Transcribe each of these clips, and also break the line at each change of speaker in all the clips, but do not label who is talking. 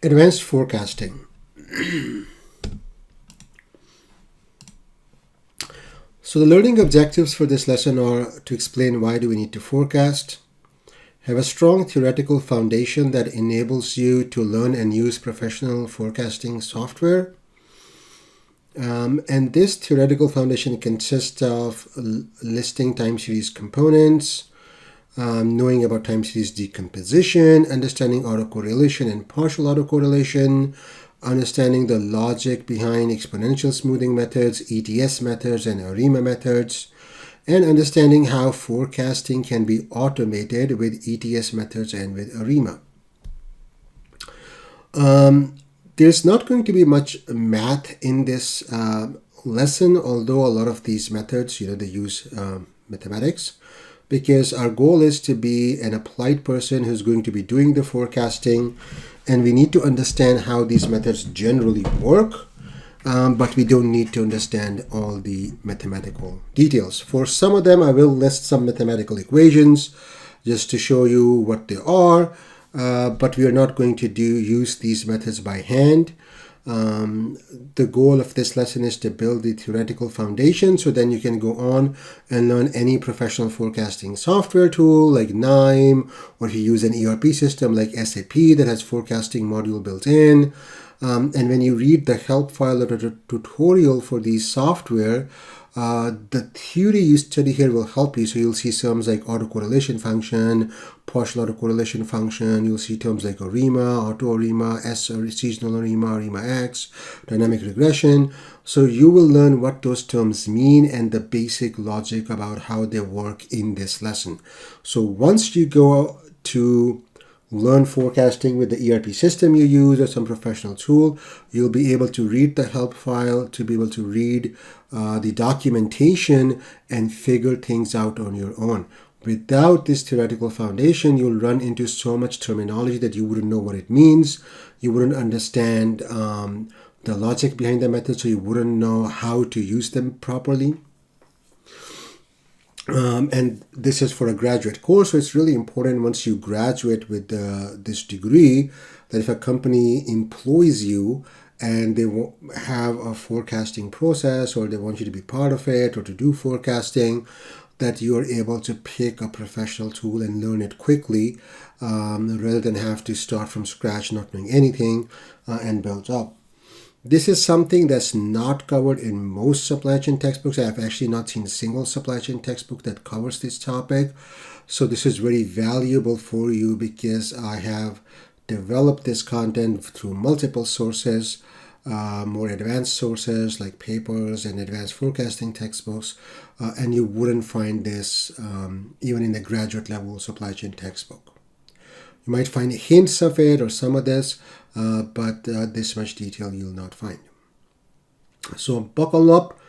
Advanced forecasting. So the learning objectives for this lesson are to explain why do we need to forecast, have a strong theoretical foundation that enables you to learn and use professional forecasting software. And this theoretical foundation consists of listing time series components, knowing about time series decomposition, understanding autocorrelation and partial autocorrelation, understanding the logic behind exponential smoothing methods, ETS methods, and ARIMA methods, and understanding how forecasting can be automated with ETS methods and with ARIMA. There's not going to be much math in this lesson, although a lot of these methods, they use mathematics, because our goal is to be an applied person who's going to be doing the forecasting, and we need to understand how these methods generally work, but we don't need to understand all the mathematical details. For some of them, I will list some mathematical equations just to show you what they are, but we are not going to use these methods by hand. The goal of this lesson is to build the theoretical foundation, so then you can go on and learn any professional forecasting software tool like NIME, or if you use an ERP system like SAP that has forecasting module built in. And when you read the help file or the tutorial for these software, the theory you study here will help you. So you'll see terms like autocorrelation function, partial autocorrelation function. You'll see terms like ARIMA, auto-ARIMA, seasonal ARIMA, ARIMA X, dynamic regression. So you will learn what those terms mean and the basic logic about how they work in this lesson. So once you go to learn forecasting with the ERP system you use or some professional tool, you'll be able to read the help file, to be able to read the documentation and figure things out on your own. Without this theoretical foundation, you'll run into so much terminology that you wouldn't know what it means. You wouldn't understand the logic behind the method, so you wouldn't know how to use them properly. And this is for a graduate course, so it's really important once you graduate with this degree that if a company employs you and they have a forecasting process, or they want you to be part of it or to do forecasting, that you are able to pick a professional tool and learn it quickly, rather than have to start from scratch not knowing anything and build up. This is something that's not covered in most supply chain textbooks. I have actually not seen a single supply chain textbook that covers this topic. So this is very valuable for you because I have developed this content through multiple sources, more advanced sources like papers and advanced forecasting textbooks, and you wouldn't find this even in the graduate level supply chain textbook. You might find hints of it or some of this, but this much detail you'll not find. So buckle up.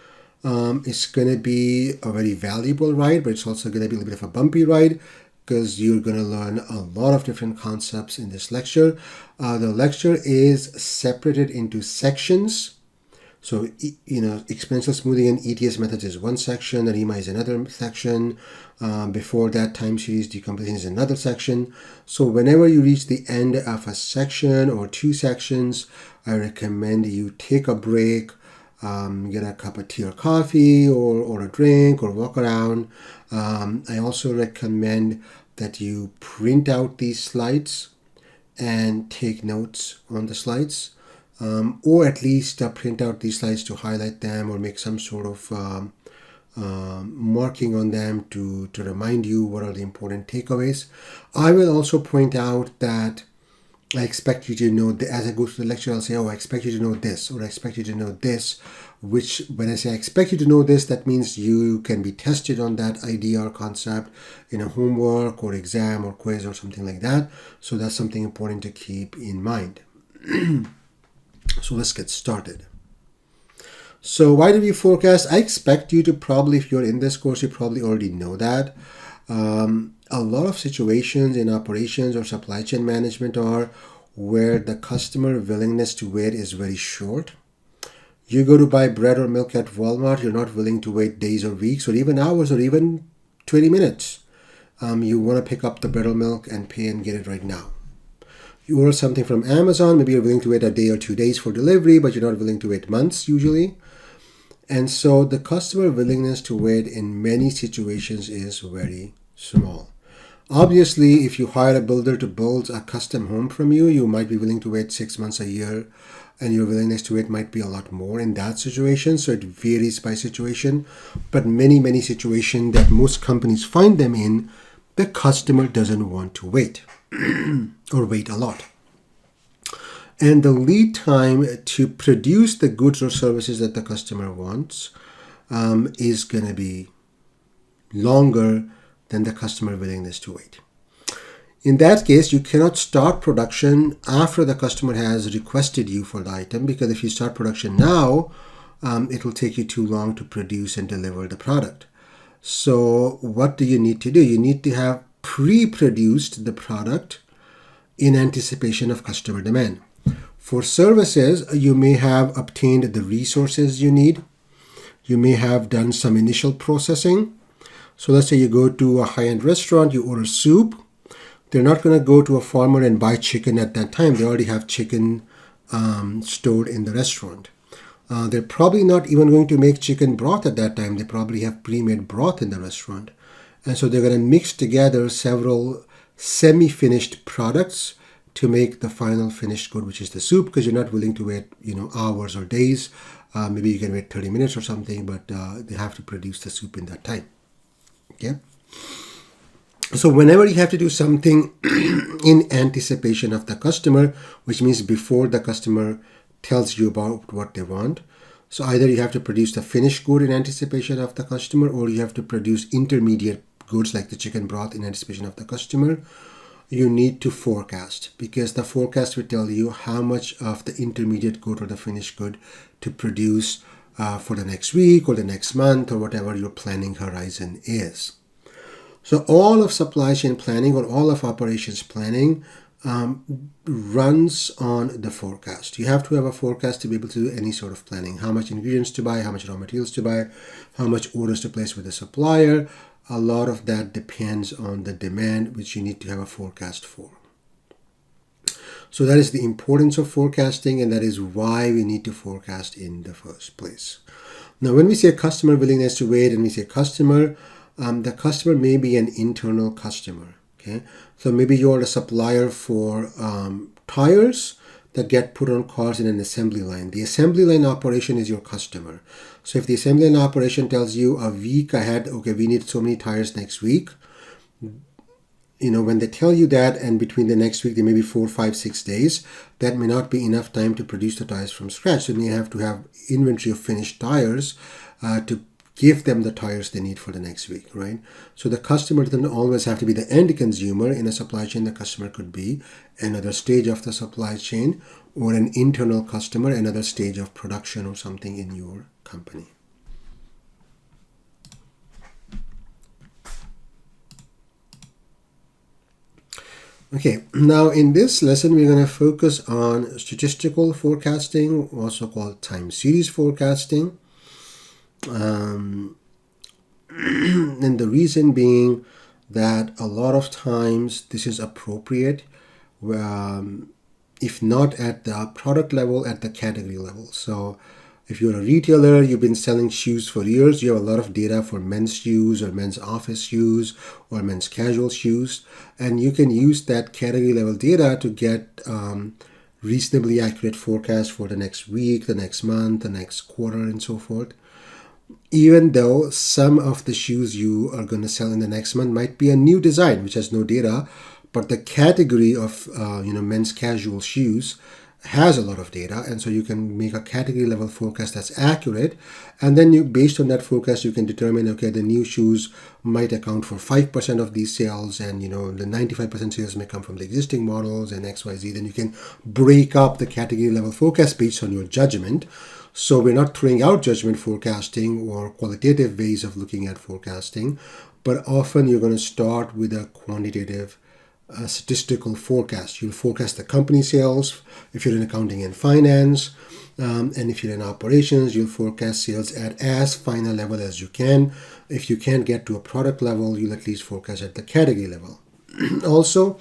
It's going to be a very valuable ride, but it's also going to be a little bit of a bumpy ride because you're going to learn a lot of different concepts in this lecture. The lecture is separated into sections. So, exponential smoothing and ETS methods is one section, ARIMA is another section. Before that, time series decomposition is another section. So whenever you reach the end of a section or two sections, I recommend you take a break, get a cup of tea or coffee or a drink or walk around. I also recommend that you print out these slides and take notes on the slides. Or at least print out these slides to highlight them or make some sort of marking on them to remind you what are the important takeaways. I will also point out that I expect you to know, as I go through the lecture, I'll say, I expect you to know this, or I expect you to know this, which when I say I expect you to know this, that means you can be tested on that idea or concept in a homework or exam or quiz or something like that. So that's something important to keep in mind. So let's get started. So why do we forecast? I expect you to probably, if you're in this course, you probably already know that. A lot of situations in operations or supply chain management are where the customer willingness to wait is very short. You go to buy bread or milk at Walmart, you're not willing to wait days or weeks or even hours or even 20 minutes. You want to pick up the bread or milk and pay and get it right now. You order something from Amazon, maybe you're willing to wait a day or 2 days for delivery, but you're not willing to wait months usually. And so the customer willingness to wait in many situations is very small. Obviously, if you hire a builder to build a custom home from you, you might be willing to wait 6 months, a year, and your willingness to wait might be a lot more in that situation. So it varies by situation. But many situations that most companies find them in, the customer doesn't want to wait or wait a lot. And the lead time to produce the goods or services that the customer wants is going to be longer than the customer willingness to wait. In that case, you cannot start production after the customer has requested you for the item, because if you start production now, it will take you too long to produce and deliver the product. So what do you need to do? You need to have pre-produced the product in anticipation of customer demand. For services, you may have obtained the resources you need. You may have done some initial processing. So let's say you go to a high-end restaurant, you order soup. They're not going to go to a farmer and buy chicken at that time. They already have chicken stored in the restaurant. They're probably not even going to make chicken broth at that time. They probably have pre-made broth in the restaurant. And so they're going to mix together several semi-finished products to make the final finished good, which is the soup, because you're not willing to wait, hours or days. Maybe you can wait 30 minutes or something, but they have to produce the soup in that time. Okay. So whenever you have to do something in anticipation of the customer, which means before the customer tells you about what they want, so either you have to produce the finished good in anticipation of the customer, or you have to produce intermediate goods like the chicken broth in anticipation of the customer. You need to forecast, because the forecast will tell you how much of the intermediate good or the finished good to produce for the next week or the next month or whatever your planning horizon is. So all of supply chain planning or all of operations planning runs on the forecast. You have to have a forecast to be able to do any sort of planning. How much ingredients to buy, how much raw materials to buy, how much orders to place with the supplier. A lot of that depends on the demand, which you need to have a forecast for. So that is the importance of forecasting, and that is why we need to forecast in the first place. Now, when we say customer willingness to wait and we say customer, the customer may be an internal customer. Okay, so maybe you're a supplier for tires that get put on cars in an assembly line. The assembly line operation is your customer. So if the assembly line operation tells you a week ahead, okay, we need so many tires next week, when they tell you that, and between the next week, there may be 4, 5, 6 days, that may not be enough time to produce the tires from scratch. So you have to have inventory of finished tires to give them the tires they need for the next week, right? So the customer doesn't always have to be the end consumer in a supply chain. The customer could be another stage of the supply chain, or an internal customer, another stage of production or something in your company. Okay, now in this lesson, we're going to focus on statistical forecasting, also called time series forecasting. And the reason being that a lot of times this is appropriate, if not at the product level, at the category level. So if you're a retailer, you've been selling shoes for years, you have a lot of data for men's shoes or men's office shoes or men's casual shoes, and you can use that category level data to get reasonably accurate forecast for the next week, the next month, the next quarter, and so forth. Even though some of the shoes you are going to sell in the next month might be a new design which has no data, but the category of men's casual shoes has a lot of data, and so you can make a category level forecast that's accurate, and then based on that forecast you can determine, okay, the new shoes might account for 5% of these sales, and the 95% sales may come from the existing models and XYZ. Then you can break up the category level forecast based on your judgment. So we're not throwing out judgment forecasting or qualitative ways of looking at forecasting, but often you're going to start with a quantitative statistical forecast. You'll forecast the company sales if you're in accounting and finance, and if you're in operations, you'll forecast sales at as fine a level as you can. If you can't get to a product level, you'll at least forecast at the category level. Also,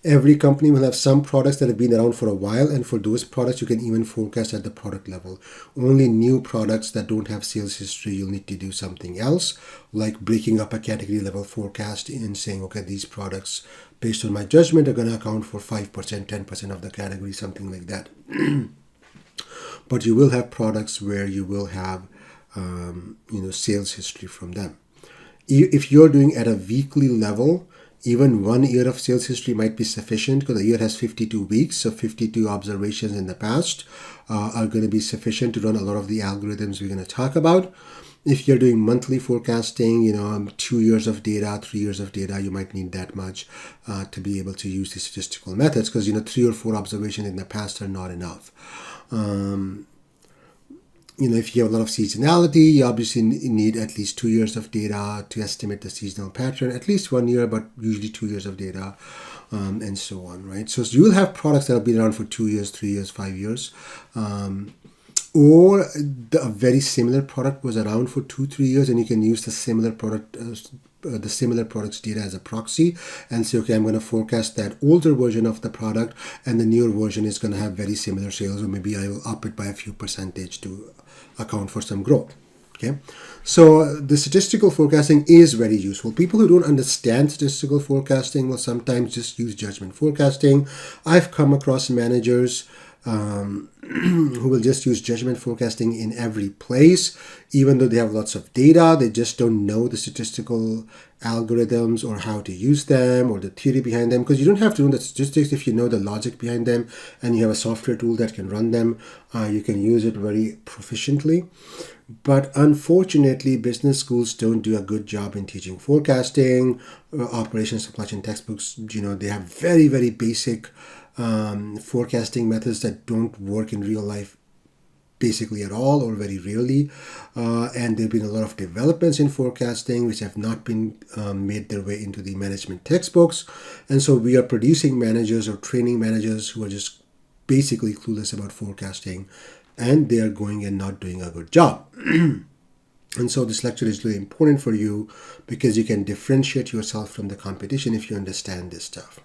Every company will have some products that have been around for a while, and for those products, you can even forecast at the product level. Only new products that don't have sales history, you'll need to do something else, like breaking up a category level forecast and saying, okay, these products, based on my judgment, are going to account for 5%, 10% of the category, something like that. But you will have products where you will have, sales history from them. If you're doing at a weekly level, even 1 year of sales history might be sufficient, because a year has 52 weeks, so 52 observations in the past are going to be sufficient to run a lot of the algorithms we're going to talk about. If you're doing monthly forecasting, 2 years of data, 3 years of data, you might need that much to be able to use the statistical methods, because 3 or 4 observations in the past are not enough. If you have a lot of seasonality, you obviously need at least 2 years of data to estimate the seasonal pattern, at least 1 year, but usually 2 years of data, and so on, right? So you will have products that have been around for 2 years, 3 years, 5 years, or a very similar product was around for 2-3 years, and you can use the similar product the similar product's data as a proxy and say, okay, I'm going to forecast that older version of the product, and the newer version is going to have very similar sales, or maybe I will up it by a few percentage to account for some growth. Okay, so the statistical forecasting is very useful. People who don't understand statistical forecasting will sometimes just use judgment forecasting. I've come across managers who will just use judgment forecasting in every place, even though they have lots of data. They just don't know the statistical algorithms or how to use them or the theory behind them, because you don't have to know the statistics if you know the logic behind them and you have a software tool that can run them. You can use it very proficiently. But unfortunately, business schools don't do a good job in teaching forecasting. Operations supply chain textbooks, they have very, very basic forecasting methods that don't work in real life basically at all, or very rarely. And there have been a lot of developments in forecasting which have not been made their way into the management textbooks. And so we are producing managers or training managers who are just basically clueless about forecasting, and they are going and not doing a good job. And so this lecture is really important for you, because you can differentiate yourself from the competition if you understand this stuff.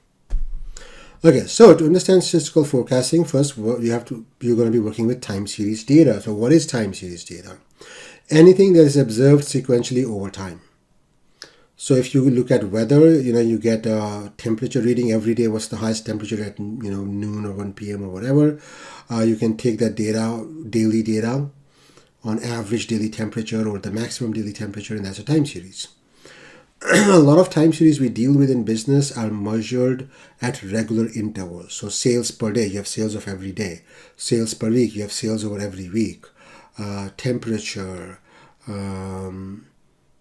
Okay, so to understand statistical forecasting, first you're going to be working with time series data. So what is time series data? Anything that is observed sequentially over time. So if you look at weather, you get a temperature reading every day. What's the highest temperature at noon or 1 p.m. or whatever. You can take that data, daily data, on average daily temperature or the maximum daily temperature, and that's a time series. A lot of time series we deal with in business are measured at regular intervals. So sales per day, you have sales of every day. Sales per week, you have sales over every week. Temperature,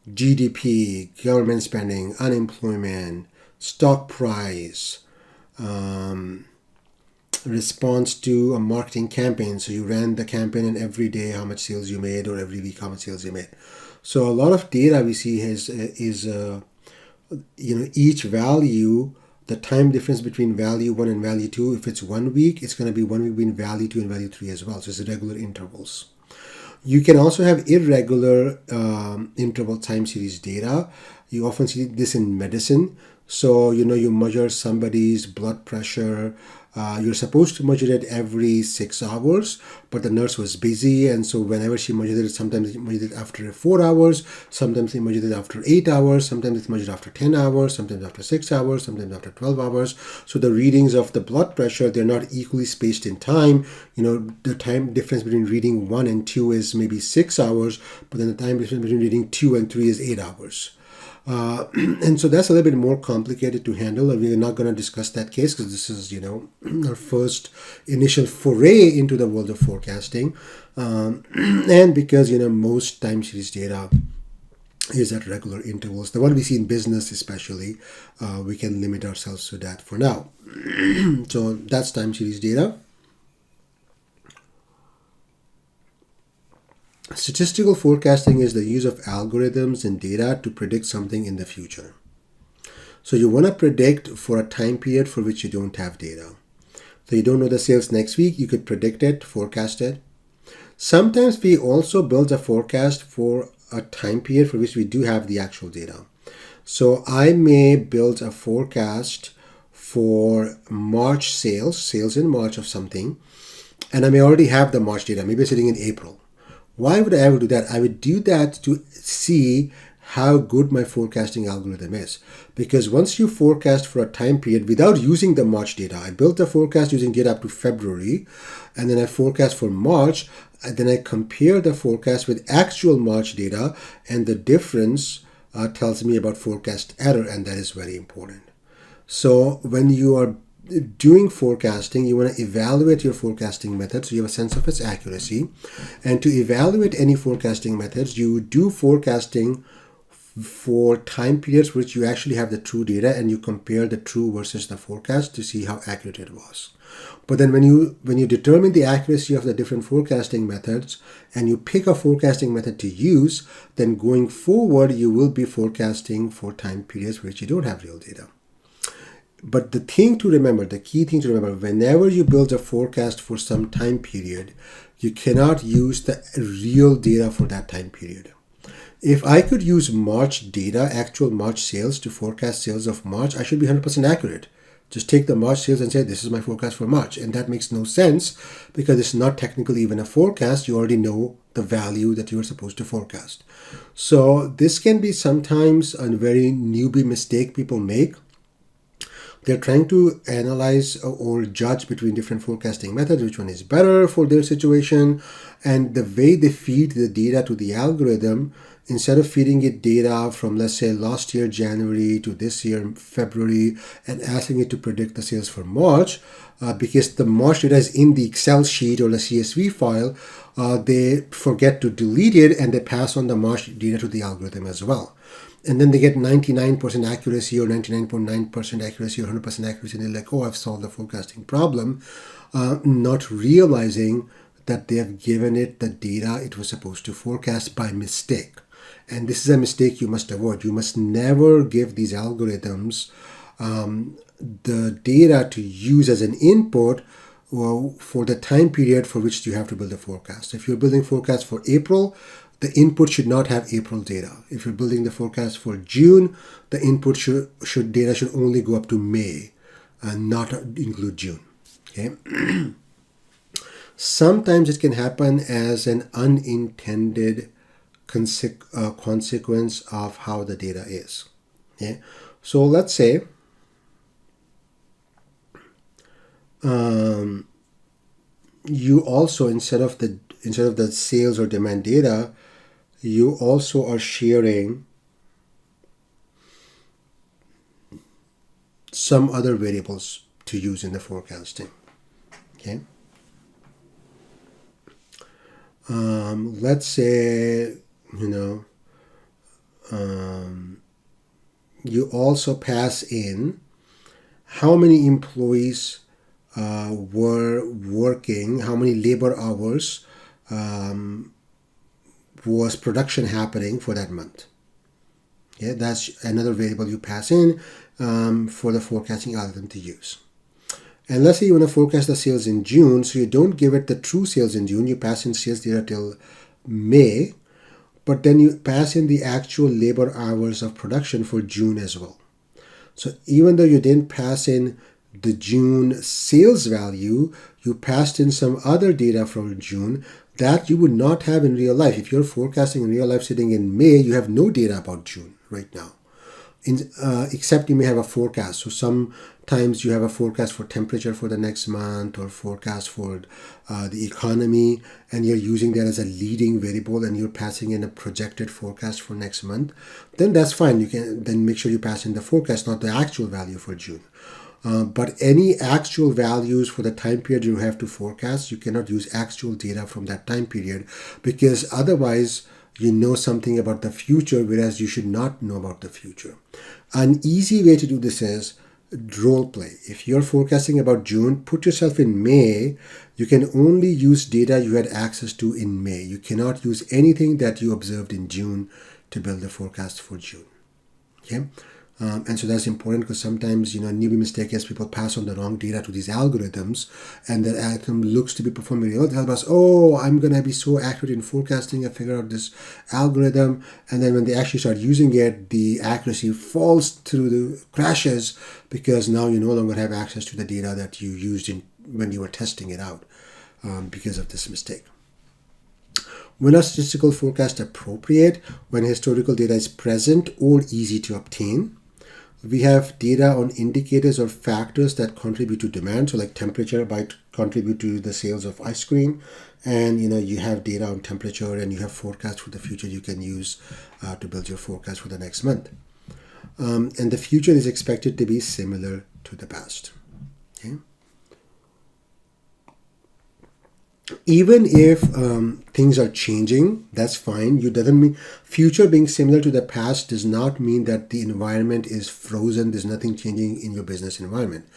GDP, government spending, unemployment, stock price, response to a marketing campaign. So you ran the campaign, and every day how much sales you made, or every week how much sales you made. So a lot of data we see is each value, the time difference between value 1 and value 2. If it's 1 week, it's going to be 1 week between value 2 and value 3 as well. So it's regular intervals. You can also have irregular interval time series data. You often see this in medicine. So, you measure somebody's blood pressure. You're supposed to measure it every 6 hours, but the nurse was busy, and so whenever she measured it, sometimes she measured it after 4 hours, sometimes they measured it after 8 hours, sometimes it's measured after 10 hours, sometimes after 6 hours, sometimes after 12 hours. So the readings of the blood pressure, they're not equally spaced in time. The time difference between reading 1 and 2 is maybe 6 hours, but then the time difference between reading 2 and 3 is 8 hours. And so that's a little bit more complicated to handle, and we're not going to discuss that case because this is, our first initial foray into the world of forecasting. And because, most time series data is at regular intervals. The one we see in business especially, we can limit ourselves to that for now. So that's time series data. Statistical forecasting is the use of algorithms and data to predict something in the future. So you want to predict for a time period for which you don't have data. So you don't know the sales next week, you could predict it, forecast it. Sometimes we also build a forecast for a time period for which we do have the actual data. So I may build a forecast for March sales in March of something, and I may already have the March data, maybe sitting in April. Why would I ever do that? I would do that to see how good my forecasting algorithm is. Because once you forecast for a time period without using the March data, I built the forecast using data up to February, and then I forecast for March, and then I compare the forecast with actual March data, and the difference tells me about forecast error, and that is very important. So when you are doing forecasting, you want to evaluate your forecasting method so you have a sense of its accuracy. And to evaluate any forecasting methods, you do forecasting for time periods which you actually have the true data, and you compare the true versus the forecast to see how accurate it was. But then when you determine the accuracy of the different forecasting methods and you pick a forecasting method to use, then going forward you will be forecasting for time periods which you don't have real data. But the thing to remember, the key thing to remember, whenever you build a forecast for some time period, you cannot use the real data for that time period. If I could use March data, actual March sales, to forecast sales of March, I should be 100% accurate. Just take the March sales and say, this is my forecast for March. And that makes no sense because it's not technically even a forecast. You already know the value that you're supposed to forecast. So this can be sometimes a very newbie mistake people make. They're trying to analyze or judge between different forecasting methods, which one is better for their situation. And the way they feed the data to the algorithm, instead of feeding it data from, let's say, last year January to this year February and asking it to predict the sales for March, because the March data is in the Excel sheet or the CSV file, they forget to delete it and they pass on the March data to the algorithm as well. And then they get 99% accuracy or 99.9% accuracy or 100% accuracy. And they're like, oh, I've solved the forecasting problem, not realizing that they have given it the data it was supposed to forecast by mistake. And this is a mistake you must avoid. You must never give these algorithms the data to use as an input for the time period for which you have to build a forecast. If you're building forecast for April, the input should not have April data. If you're building the forecast for June, the input data should only go up to May and not include June. Okay. Sometimes it can happen as an unintended consequence of how the data is. Okay. So let's say you also, instead of the sales or demand data, you also are sharing some other variables to use in the forecasting. Okay. Let's say, you also pass in how many employees were working, how many labor hours was production happening for that month. Okay, that's another variable you pass in for the forecasting algorithm to use. And let's say you want to forecast the sales in June, so you don't give it the true sales in June, you pass in sales data till May, but then you pass in the actual labor hours of production for June as well. So even though you didn't pass in the June sales value, you passed in some other data from June that you would not have in real life. If you're forecasting in real life sitting in May, you have no data about June right now, except you may have a forecast. So sometimes you have a forecast for temperature for the next month or forecast for the economy, and you're using that as a leading variable and you're passing in a projected forecast for next month. Then that's fine. You can then make sure you pass in the forecast, not the actual value for June. But any actual values for the time period you have to forecast, you cannot use actual data from that time period, because otherwise you know something about the future, whereas you should not know about the future. An easy way to do this is role play. If you're forecasting about June, put yourself in May. You can only use data you had access to in May. You cannot use anything that you observed in June to build a forecast for June. Okay. And so that's important because sometimes, a newbie mistake is people pass on the wrong data to these algorithms, and the algorithm looks to be performing really well. They tell us, oh, I'm going to be so accurate in forecasting. I figured out this algorithm. And then when they actually start using it, the accuracy falls through the crashes because now you no longer have access to the data that you used when you were testing it out because of this mistake. When are statistical forecasts appropriate? When historical data is present or easy to obtain. We have data on indicators or factors that contribute to demand. So like temperature might contribute to the sales of ice cream. And you have data on temperature and you have forecasts for the future you can use to build your forecast for the next month. And the future is expected to be similar to the past. Okay. Even if things are changing, that's fine. You doesn't mean future being similar to the past does not mean that the environment is frozen. There's nothing changing in your business environment.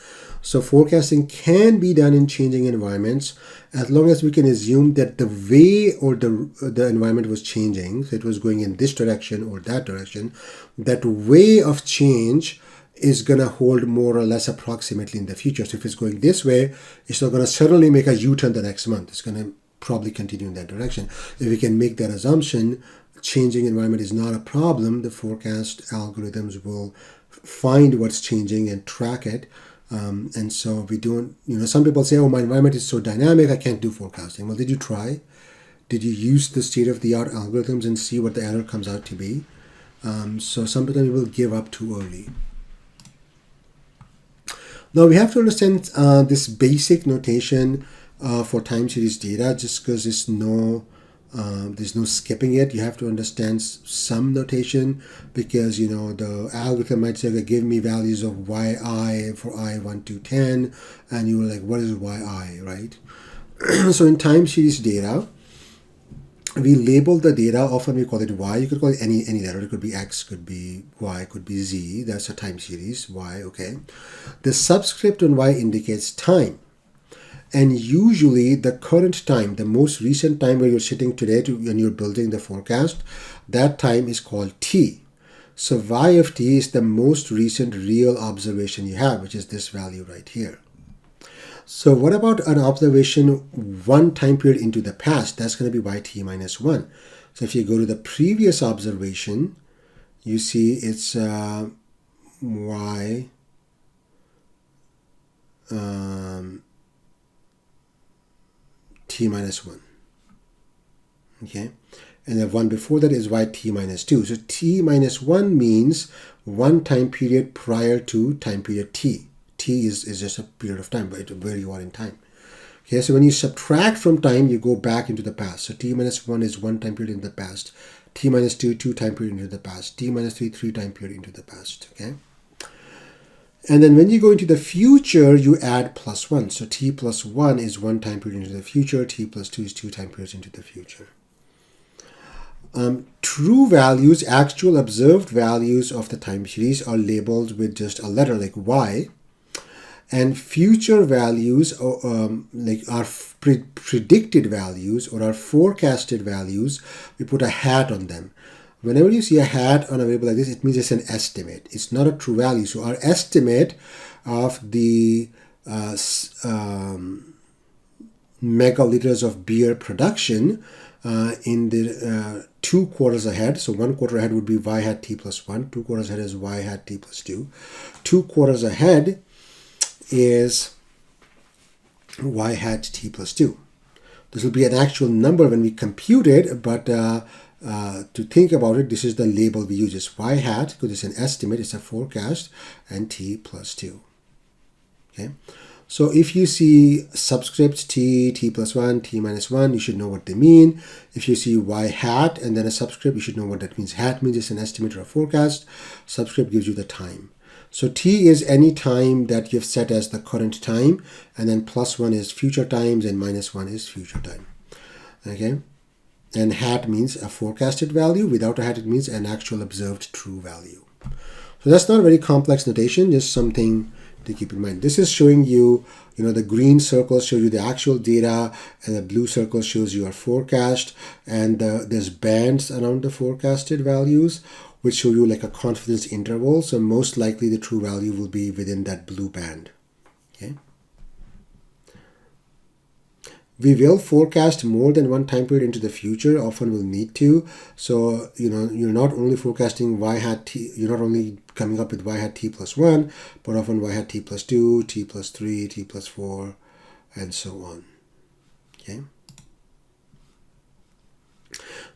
So forecasting can be done in changing environments as long as we can assume that the way or the environment was changing, so it was going in this direction or that direction, that way of change is going to hold more or less approximately in the future. So if it's going this way, it's not going to suddenly make a U-turn the next month. It's going to probably continue in that direction. If we can make that assumption, changing environment is not a problem, the forecast algorithms will find what's changing and track it. And so we don't, some people say, oh, my environment is so dynamic, I can't do forecasting. Well, did you try? Did you use the state-of-the-art algorithms and see what the error comes out to be? So sometimes we will give up too early. Now we have to understand this basic notation for time series data. Just because there's no skipping it, you have to understand some notation because the algorithm might say, okay, give me values of yi for I 1 to 10, and you were like, what is yi, right? So in time series data, we label the data. Often we call it y. You could call it any letter. It could be x, could be y, could be z. That's a time series, y, okay. The subscript on y indicates time. And usually the current time, the most recent time where you're sitting today when you're building the forecast, that time is called t. So y of t is the most recent real observation you have, which is this value right here. So what about an observation one time period into the past? That's going to be yt minus 1. So if you go to the previous observation, you see it's y t minus 1. Okay, and the one before that is yt minus 2. So t minus 1 means one time period prior to time period t. T is just a period of time, but where you are in time. Okay, so when you subtract from time, you go back into the past. So t minus 1 is one time period in the past. T minus 2, 2 time period into the past. T minus 3, 3 time period into the past. Okay. And then when you go into the future, you add plus 1. So t plus 1 is one time period into the future. T plus 2 is 2 time periods into the future. True values, actual observed values of the time series are labeled with just a letter like y. And future values, like our predicted values or our forecasted values, we put a hat on them. Whenever you see a hat on a variable like this, it means it's an estimate. It's not a true value. So our estimate of the megaliters of beer production in the 2 quarters ahead. So 1 quarter ahead would be y hat t plus 1. 2 quarters ahead is y hat t plus 2. 2 quarters ahead is y hat t plus 2. This will be an actual number when we compute it, but to think about it, this is the label we use. It's y hat, because it's an estimate, it's a forecast, and t plus 2. Okay, so if you see subscripts t, t plus 1, t minus 1, you should know what they mean. If you see y hat and then a subscript, you should know what that means. Hat means it's an estimate or a forecast. Subscript gives you the time. So t is any time that you've set as the current time, and then plus 1 is future times, and minus 1 is future time. Okay, and hat means a forecasted value. Without a hat, it means an actual observed true value. So that's not a very complex notation, just something to keep in mind. This is showing you, the green circles show you the actual data, and the blue circle shows you our forecast, and there's bands around the forecasted values. which show you like a confidence interval. So most likely the true value will be within that blue band. Okay. We will forecast more than one time period into the future, often will need to. So, you're not only forecasting y hat t, you're not only coming up with y hat t plus 1, but often y hat t plus 2, t plus 3, t plus 4, and so on. Okay.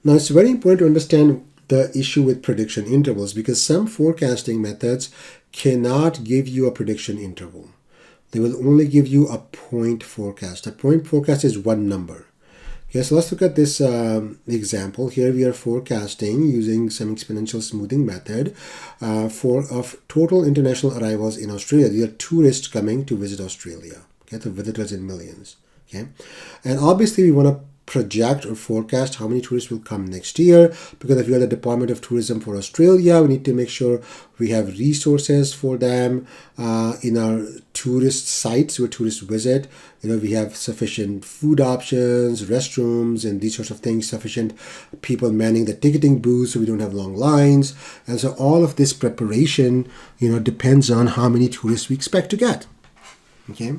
Now, it's very important to understand the issue with prediction intervals, because some forecasting methods cannot give you a prediction interval. They will only give you a point forecast. A point forecast is one number. Okay, so let's look at this example. Here we are forecasting using some exponential smoothing method of total international arrivals in Australia. These are tourists coming to visit Australia. Okay, the visitors in millions. Okay, and obviously we want to project or forecast how many tourists will come next year, because if you are the Department of Tourism for Australia, we need to make sure we have resources for them in our tourist sites where tourists visit. We have sufficient food options, restrooms, and these sorts of things, sufficient people manning the ticketing booths so we don't have long lines. And so all of this preparation, depends on how many tourists we expect to get. Okay.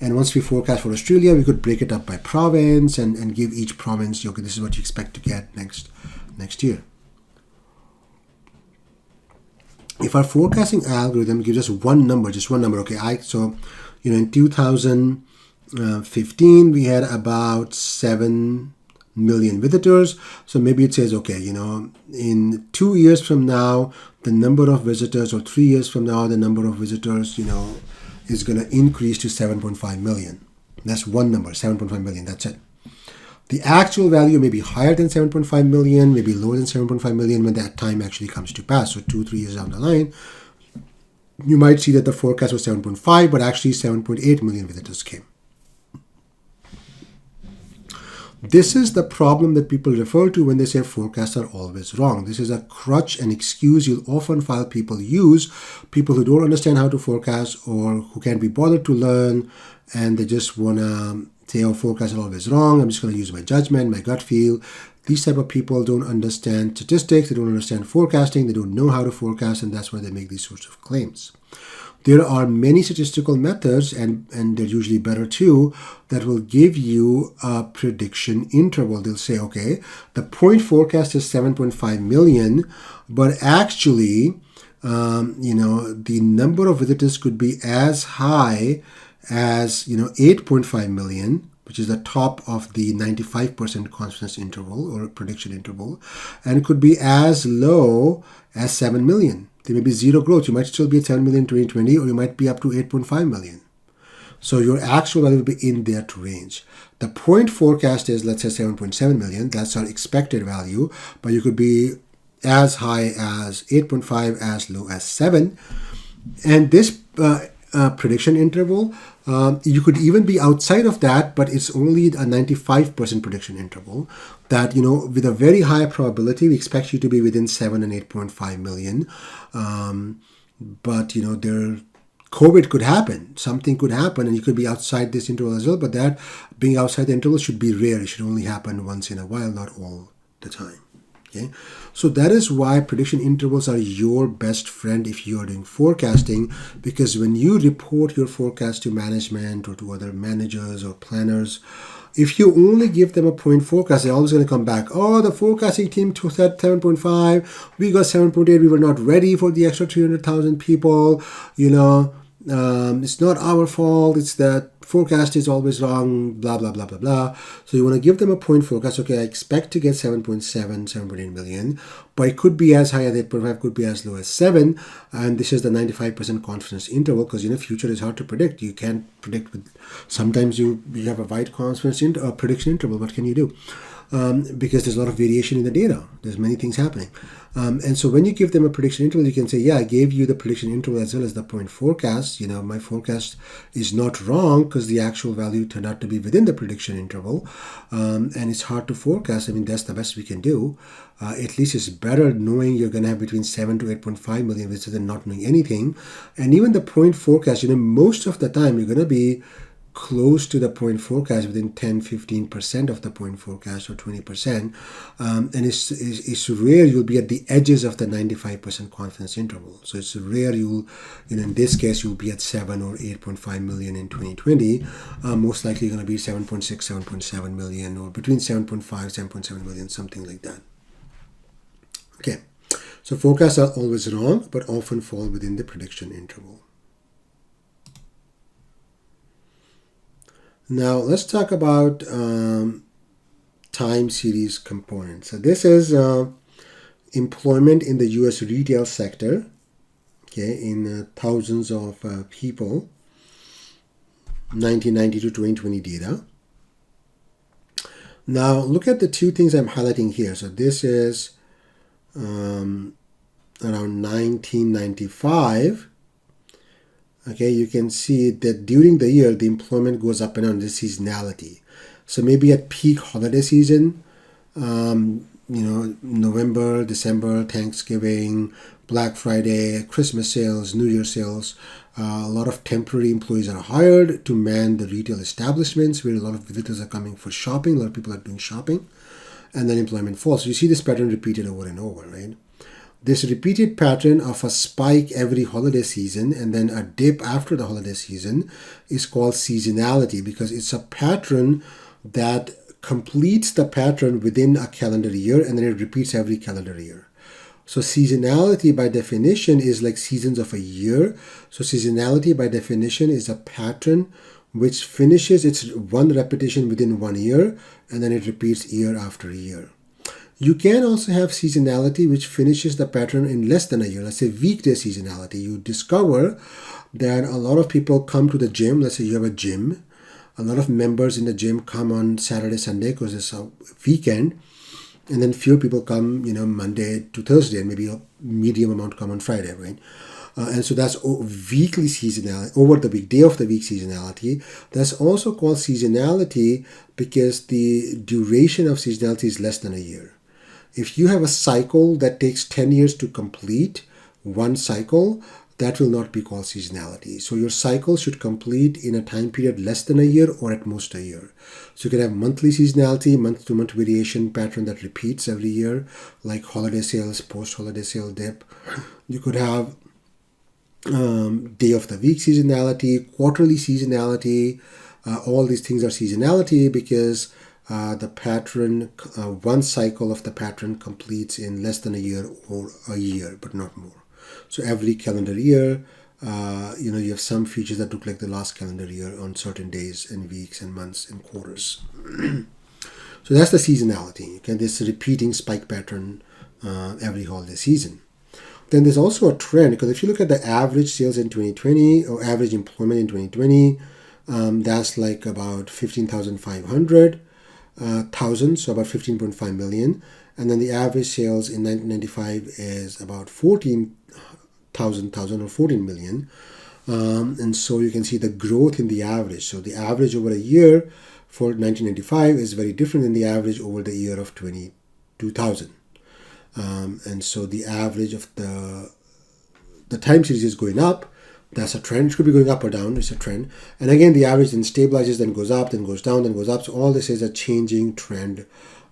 And once we forecast for Australia, we could break it up by province and give each province, okay, this is what you expect to get next year. If our forecasting algorithm gives us one number, okay, in 2015, we had about 7 million visitors. So maybe it says, okay, in 2 years from now, the number of visitors, or 3 years from now, the number of visitors, is going to increase to 7.5 million. That's one number, 7.5 million. That's it. The actual value may be higher than 7.5 million, maybe lower than 7.5 million when that time actually comes to pass. So 2-3 years down the line, you might see that the forecast was 7.5, but actually 7.8 million visitors came. This is the problem that people refer to when they say forecasts are always wrong. This is a crutch and excuse you'll often find people use, people who don't understand how to forecast or who can't be bothered to learn, and they just want to say, oh, forecasts are always wrong. I'm just going to use my judgment, my gut feel. These type of people don't understand statistics, they don't understand forecasting, they don't know how to forecast, and that's why they make these sorts of claims. There are many statistical methods, and they're usually better too, that will give you a prediction interval. They'll say, okay, the point forecast is 7.5 million, but actually, the number of visitors could be as high as, 8.5 million, which is the top of the 95% confidence interval or prediction interval, and it could be as low as 7 million. There may be zero growth. You might still be at 7 million in 2020, or you might be up to 8.5 million. So your actual value will be in that range. The point forecast is, let's say, 7.7 million. That's our expected value, but you could be as high as 8.5, as low as 7. And this prediction interval, you could even be outside of that, but it's only a 95% prediction interval that, with a very high probability, we expect you to be within 7 and 8.5 million. But, COVID could happen. Something could happen, and you could be outside this interval as well, but that being outside the interval should be rare. It should only happen once in a while, not all the time. Okay, so that is why prediction intervals are your best friend if you are doing forecasting, because when you report your forecast to management or to other managers or planners, if you only give them a point forecast, they're always going to come back, oh, the forecasting team said 7.5, we got 7.8, we were not ready for the extra 300,000 people, it's not our fault, it's that forecast is always wrong, blah, blah, blah, blah, blah. So you want to give them a point forecast. Okay, I expect to get 7.7, 7.8 million, but it could be as high as 8.5, could be as low as 7. And this is the 95% confidence interval, because, future is hard to predict. You can't predict sometimes you have a wide confidence prediction interval. What can you do? Because there's a lot of variation in the data. There's many things happening. And so when you give them a prediction interval, you can say, yeah, I gave you the prediction interval as well as the point forecast. My forecast is not wrong because the actual value turned out to be within the prediction interval. And it's hard to forecast. I mean, that's the best we can do. At least it's better knowing you're going to have between 7 to 8.5 million visitors than not knowing anything. And even the point forecast, most of the time you're going to be close to the point forecast, within 10-15% of the point forecast, or 20%, and it's rare you'll be at the edges of the 95% confidence interval. So it's rare you'll, in this case, you'll be at 7 or 8.5 million in 2020. Most likely you're going to be 7.6, 7.7 million, or between 7.5, 7.7 million, something like that. Okay, so forecasts are always wrong, but often fall within the prediction interval. Now let's talk about time series components. So this is employment in the U.S. retail sector, okay, in thousands of people, 1990 to 2020 data. Now look at the two things I'm highlighting here. So this is around 1995. Okay, you can see that during the year, the employment goes up and down, the seasonality. So maybe at peak holiday season, November, December, Thanksgiving, Black Friday, Christmas sales, New Year sales, a lot of temporary employees are hired to man the retail establishments where a lot of visitors are coming for shopping, a lot of people are doing shopping, and then employment falls. So you see this pattern repeated over and over, right? This repeated pattern of a spike every holiday season and then a dip after the holiday season is called seasonality, because it's a pattern that completes the pattern within a calendar year and then it repeats every calendar year. So seasonality by definition is like seasons of a year. So seasonality by definition is a pattern which finishes its one repetition within 1 year and then it repeats year after year. You can also have seasonality which finishes the pattern in less than a year. Let's say weekday seasonality. You discover that a lot of people come to the gym. Let's say you have a gym. A lot of members in the gym come on Saturday, Sunday because it's a weekend. And then few people come, Monday to Thursday, and maybe a medium amount come on Friday, right? And so that's weekly seasonality, over the week, day of the week seasonality. That's also called seasonality because the duration of seasonality is less than a year. If you have a cycle that takes 10 years to complete, one cycle, that will not be called seasonality. So your cycle should complete in a time period less than a year or at most a year. So you can have monthly seasonality, month-to-month variation pattern that repeats every year, like holiday sales, post-holiday sale dip. You could have day of the week seasonality, quarterly seasonality. All these things are seasonality because the pattern, one cycle of the pattern completes in less than a year or a year, but not more. So every calendar year, you have some features that look like the last calendar year on certain days and weeks and months and quarters. So that's the seasonality, okay? This repeating spike pattern every holiday season. Then there's also a trend, because if you look at the average sales in 2020 or average employment in 2020, that's like about 15,500. So about 15.5 million, and then the average sales in 1995 is about 14,000 or 14 million, and so you can see the growth in the average. So the average over a year for 1995 is very different than the average over the year of 2000, and so the average of the time series is going up. That's a trend. It could be going up or down. It's a trend. And again, the average then stabilizes, then goes up, then goes down, then goes up. So all this is a changing trend.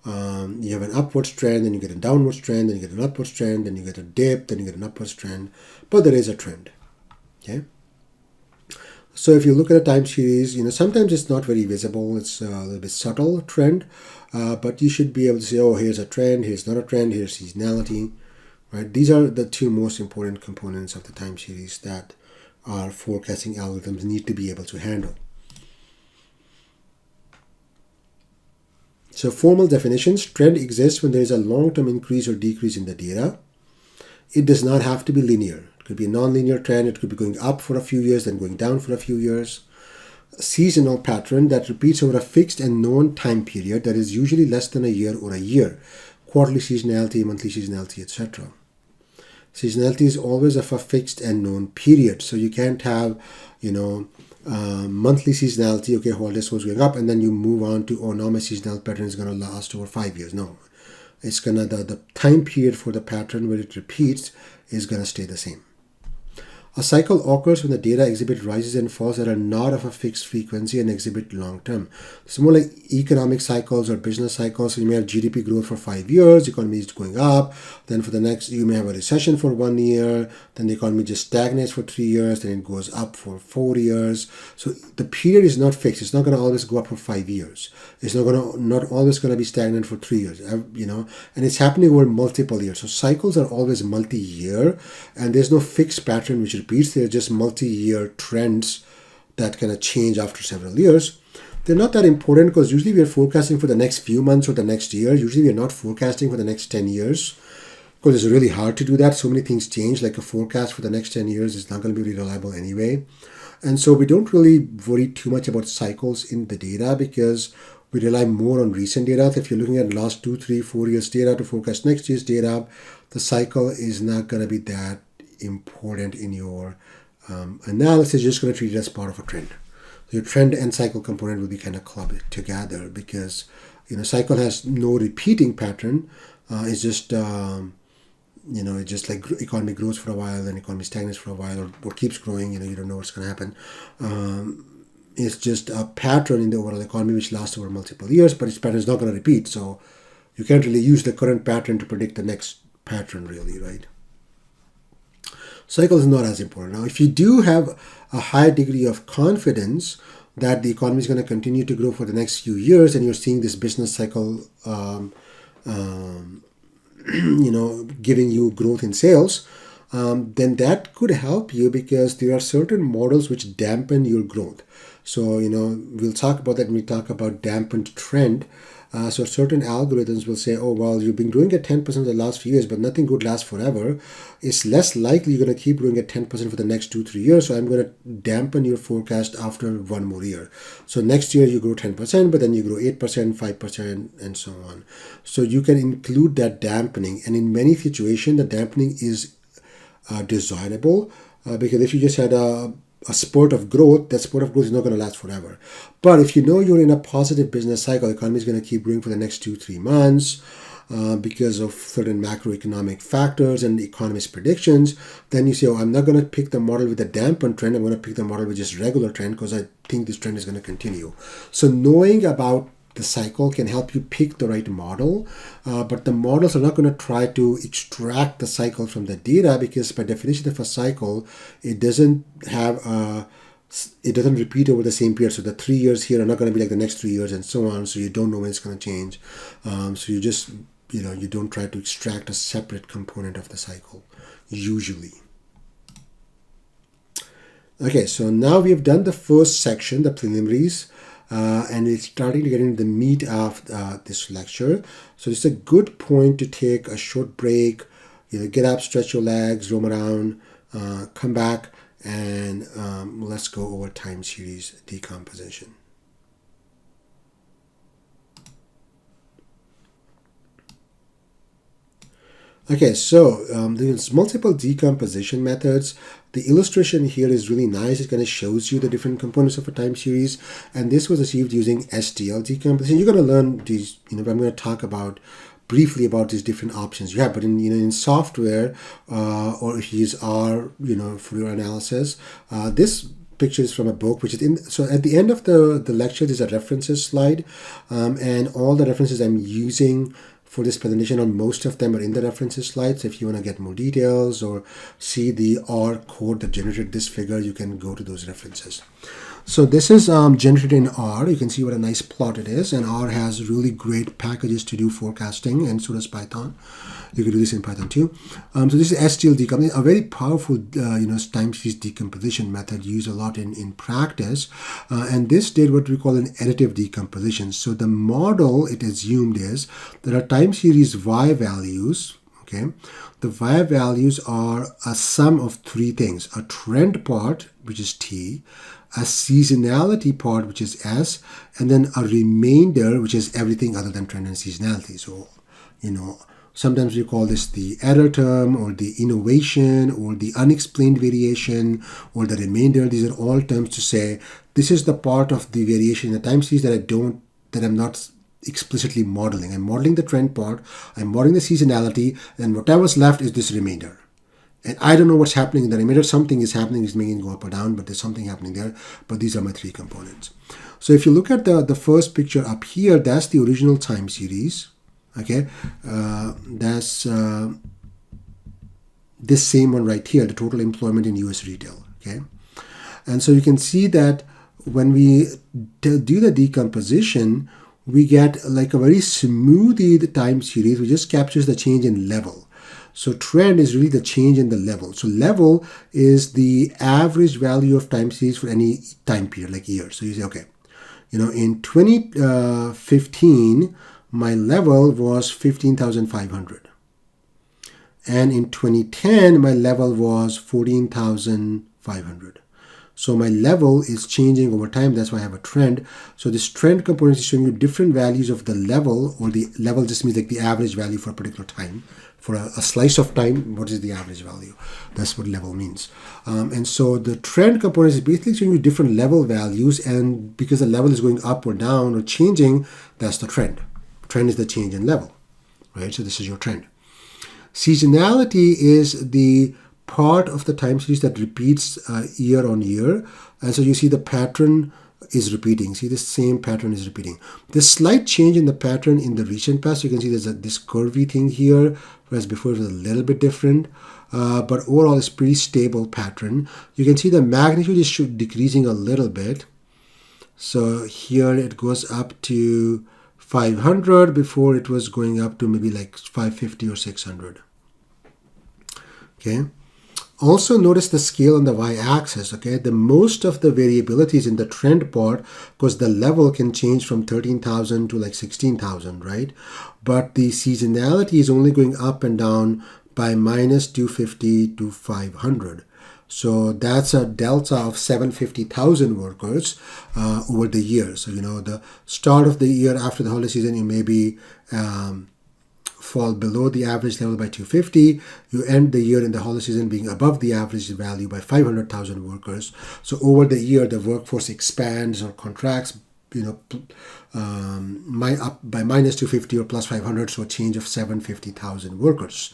You have an upwards trend, then you get a downwards trend, then you get an upwards trend, then you get a dip, then you get an upwards trend. But there is a trend. Okay. So if you look at a time series, sometimes it's not very visible. It's a little bit subtle trend. But you should be able to say, oh, here's a trend, here's not a trend, here's seasonality. Right? These are the two most important components of the time series that our forecasting algorithms need to be able to handle. So formal definitions: trend exists when there is a long-term increase or decrease in the data. It does not have to be linear. It could be a non-linear trend. It could be going up for a few years, then going down for a few years. A seasonal pattern that repeats over a fixed and known time period that is usually less than a year or a year. Quarterly seasonality, monthly seasonality, etc. Seasonality is always of a fixed and known period. So you can't have, monthly seasonality, okay, holiday was going up, and then you move on to, now my seasonal pattern is going to last over 5 years. No, it's going to, the time period for the pattern where it repeats is going to stay the same. A cycle occurs when the data exhibit rises and falls that are not of a fixed frequency and exhibit long term. It's more like economic cycles or business cycles. So you may have GDP growth for 5 years, the economy is going up. Then for the next, you may have a recession for 1 year. Then the economy just stagnates for 3 years. Then it goes up for 4 years. So the period is not fixed. It's not going to always go up for 5 years. It's not always going to be stagnant for 3 years. And it's happening over multiple years. So cycles are always multi-year, and there's no fixed pattern which repeats. They're just multi-year trends that kind of change after several years. They're not that important because usually we are forecasting for the next few months or the next year. Usually we are not forecasting for the next 10 years because it's really hard to do that. So many things change. Like a forecast for the next 10 years is not going to be really reliable anyway. And so we don't really worry too much about cycles in the data because we rely more on recent data. So if you're looking at last 2, 3, 4 years data to forecast next year's data, the cycle is not going to be that important in your analysis. You're just going to treat it as part of a trend. So your trend and cycle component will be kind of clubbed together because cycle has no repeating pattern. It's just it's just like economy grows for a while, then economy stagnates for a while, or keeps growing. You don't know what's going to happen. It's just a pattern in the overall economy which lasts over multiple years, but its pattern is not going to repeat. So you can't really use the current pattern to predict the next pattern, really, right? Cycle is not as important. Now, if you do have a high degree of confidence that the economy is going to continue to grow for the next few years, and you're seeing this business cycle, giving you growth in sales, then that could help you because there are certain models which dampen your growth. So, we'll talk about that when we talk about dampened trend. So certain algorithms will say, oh, well, you've been growing at 10% the last few years, but nothing good lasts forever. It's less likely you're going to keep growing at 10% for the next 2-3 years. So I'm going to dampen your forecast after one more year. So next year you grow 10%, but then you grow 8%, 5%, and so on. So you can include that dampening. And in many situations, the dampening is desirable because if you just had a spurt of growth, that spurt of growth is not going to last forever. But if you know you're in a positive business cycle, the economy is going to keep growing for the next 2-3 months because of certain macroeconomic factors and economist predictions, then you say, oh, I'm not going to pick the model with a dampened trend. I'm going to pick the model with just regular trend because I think this trend is going to continue. So knowing about the cycle can help you pick the right model, but the models are not going to try to extract the cycle from the data because by definition of a cycle, it doesn't repeat over the same period. So the 3 years here are not going to be like the next 3 years and so on. So you don't know when it's going to change. So you just, you don't try to extract a separate component of the cycle, usually. Okay, so now we have done the first section, the preliminaries. And it's starting to get into the meat of this lecture. So it's a good point to take a short break, get up, stretch your legs, roam around, come back, and let's go over time series decomposition. Okay, so there's multiple decomposition methods. The illustration here is really nice. It kind of shows you the different components of a time series. And this was achieved using STL decomposition. You're going to learn these, I'm going to talk about briefly about these different options you have. But in software, or if you use R, for your analysis, this picture is from a book, which is in. So at the end of the lecture, there's a references slide. And all the references I'm using for this presentation, on most of them are in the references slides. If you want to get more details or see the R code that generated this figure, you can go to those references. So this is generated in R. You can see what a nice plot it is, and R has really great packages to do forecasting, and so does Python. You can do this in Python too. So this is STL decomposition, a very powerful time series decomposition method used a lot in practice. And this did what we call an additive decomposition. So the model it assumed is there are time series Y values. Okay, the Y values are a sum of three things: a trend part, which is T, a seasonality part, which is S, and then a remainder, which is everything other than trend and seasonality. So, sometimes we call this the error term, or the innovation, or the unexplained variation, or the remainder. These are all terms to say this is the part of the variation in the time series that I'm not explicitly modeling. I'm modeling the trend part, I'm modeling the seasonality, and whatever's left is this remainder. And I don't know what's happening in the remainder. Something is happening, is making it go up or down, but there's something happening there. But these are my three components. So if you look at the first picture up here, that's the original time series. Okay, that's this same one right here, the total employment in US retail. Okay, and so you can see that when we do the decomposition, we get like a very smoothie time series, which just captures the change in level. So trend is really the change in the level. So level is the average value of time series for any time period, like year. So you say, okay, in 2015, my level was 15,500. And in 2010, my level was 14,500. So my level is changing over time. That's why I have a trend. So this trend component is showing you different values of the level, or the level just means like the average value for a particular time. For a slice of time, what is the average value? That's what level means. And so the trend component is basically showing you different level values, and because the level is going up or down or changing, that's the trend. Trend is the change in level, right? So this is your trend. Seasonality is the part of the time series that repeats year on year. And so you see the pattern is repeating. See, this same pattern is repeating. This slight change in the pattern in the recent past, you can see there's this curvy thing here, whereas before it was a little bit different. But overall, it's pretty stable pattern. You can see the magnitude is decreasing a little bit. So here it goes up to 500. Before it was going up to maybe like 550 or 600. Okay. Also notice the scale on the y-axis. Okay, the most of the variability is in the trend part, because the level can change from 13,000 to like 16,000, right? But the seasonality is only going up and down by minus 250 to 500. So that's a delta of 750,000 workers over the year. So the start of the year after the holiday season, you may be fall below the average level by 250. You end the year in the holiday season being above the average value by 500,000 workers. So over the year, the workforce expands or contracts, up by minus 250 or plus 500, so a change of 750,000 workers.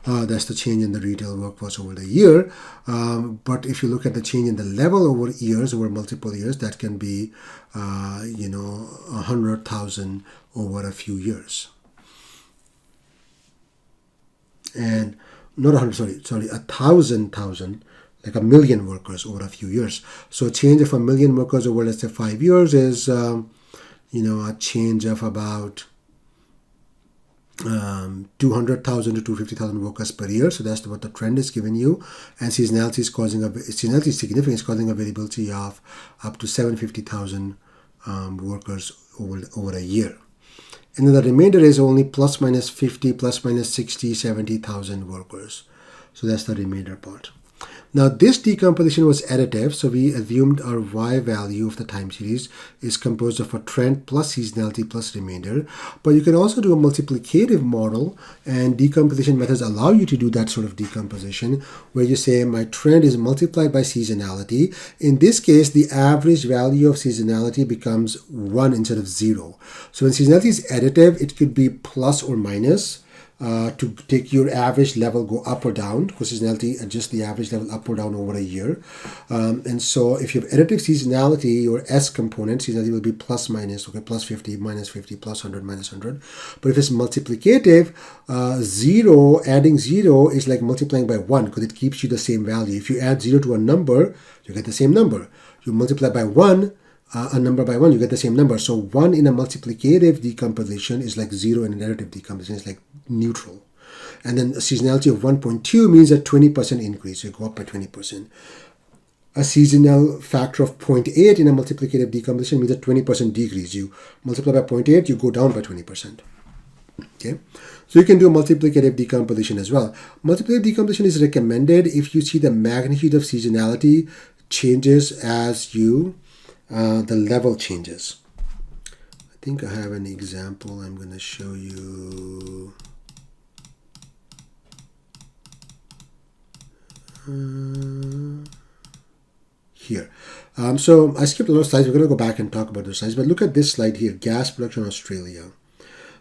That's the change in the retail workforce over the year. But if you look at the change in the level over years, over multiple years, that can be, 100,000 over a few years. And not 100, sorry, 1,000, like 1 million workers over a few years. So a change of 1 million workers over, let's say, 5 years is, a change of about 200,000 to 250,000 workers per year. So that's what the trend is giving you. And seasonality is seasonality is significant. It's causing a variability of up to 750,000 workers over a year. And then the remainder is only plus minus 50, plus minus 60, 70,000 workers. So that's the remainder part. Now this decomposition was additive, so we assumed our y value of the time series is composed of a trend plus seasonality plus remainder. But you can also do a multiplicative model, and decomposition methods allow you to do that sort of decomposition, where you say my trend is multiplied by seasonality. In this case, the average value of seasonality becomes 1 instead of 0. So when seasonality is additive, it could be plus or minus. To take your average level go up or down, because seasonality adjusts the average level up or down over a year. And so if you have additive seasonality, your S component, seasonality will be plus minus, okay, plus 50, minus 50, plus 100, minus 100. But if it's multiplicative, 0, adding 0 is like multiplying by 1, because it keeps you the same value. If you add 0 to a number, you get the same number. You multiply by 1, a number by 1, you get the same number. So 1 in a multiplicative decomposition is like 0 in an additive decomposition. It's like neutral. And then a seasonality of 1.2 means a 20% increase. You go up by 20%. A seasonal factor of 0.8 in a multiplicative decomposition means a 20% decrease. You multiply by 0.8, you go down by 20%. Okay, so you can do a multiplicative decomposition as well. Multiplicative decomposition is recommended if you see the magnitude of seasonality changes as the level changes. I think I have an example I'm going to show you. Here. So I skipped a lot of slides. We're going to go back and talk about those slides. But look at this slide here, gas production Australia.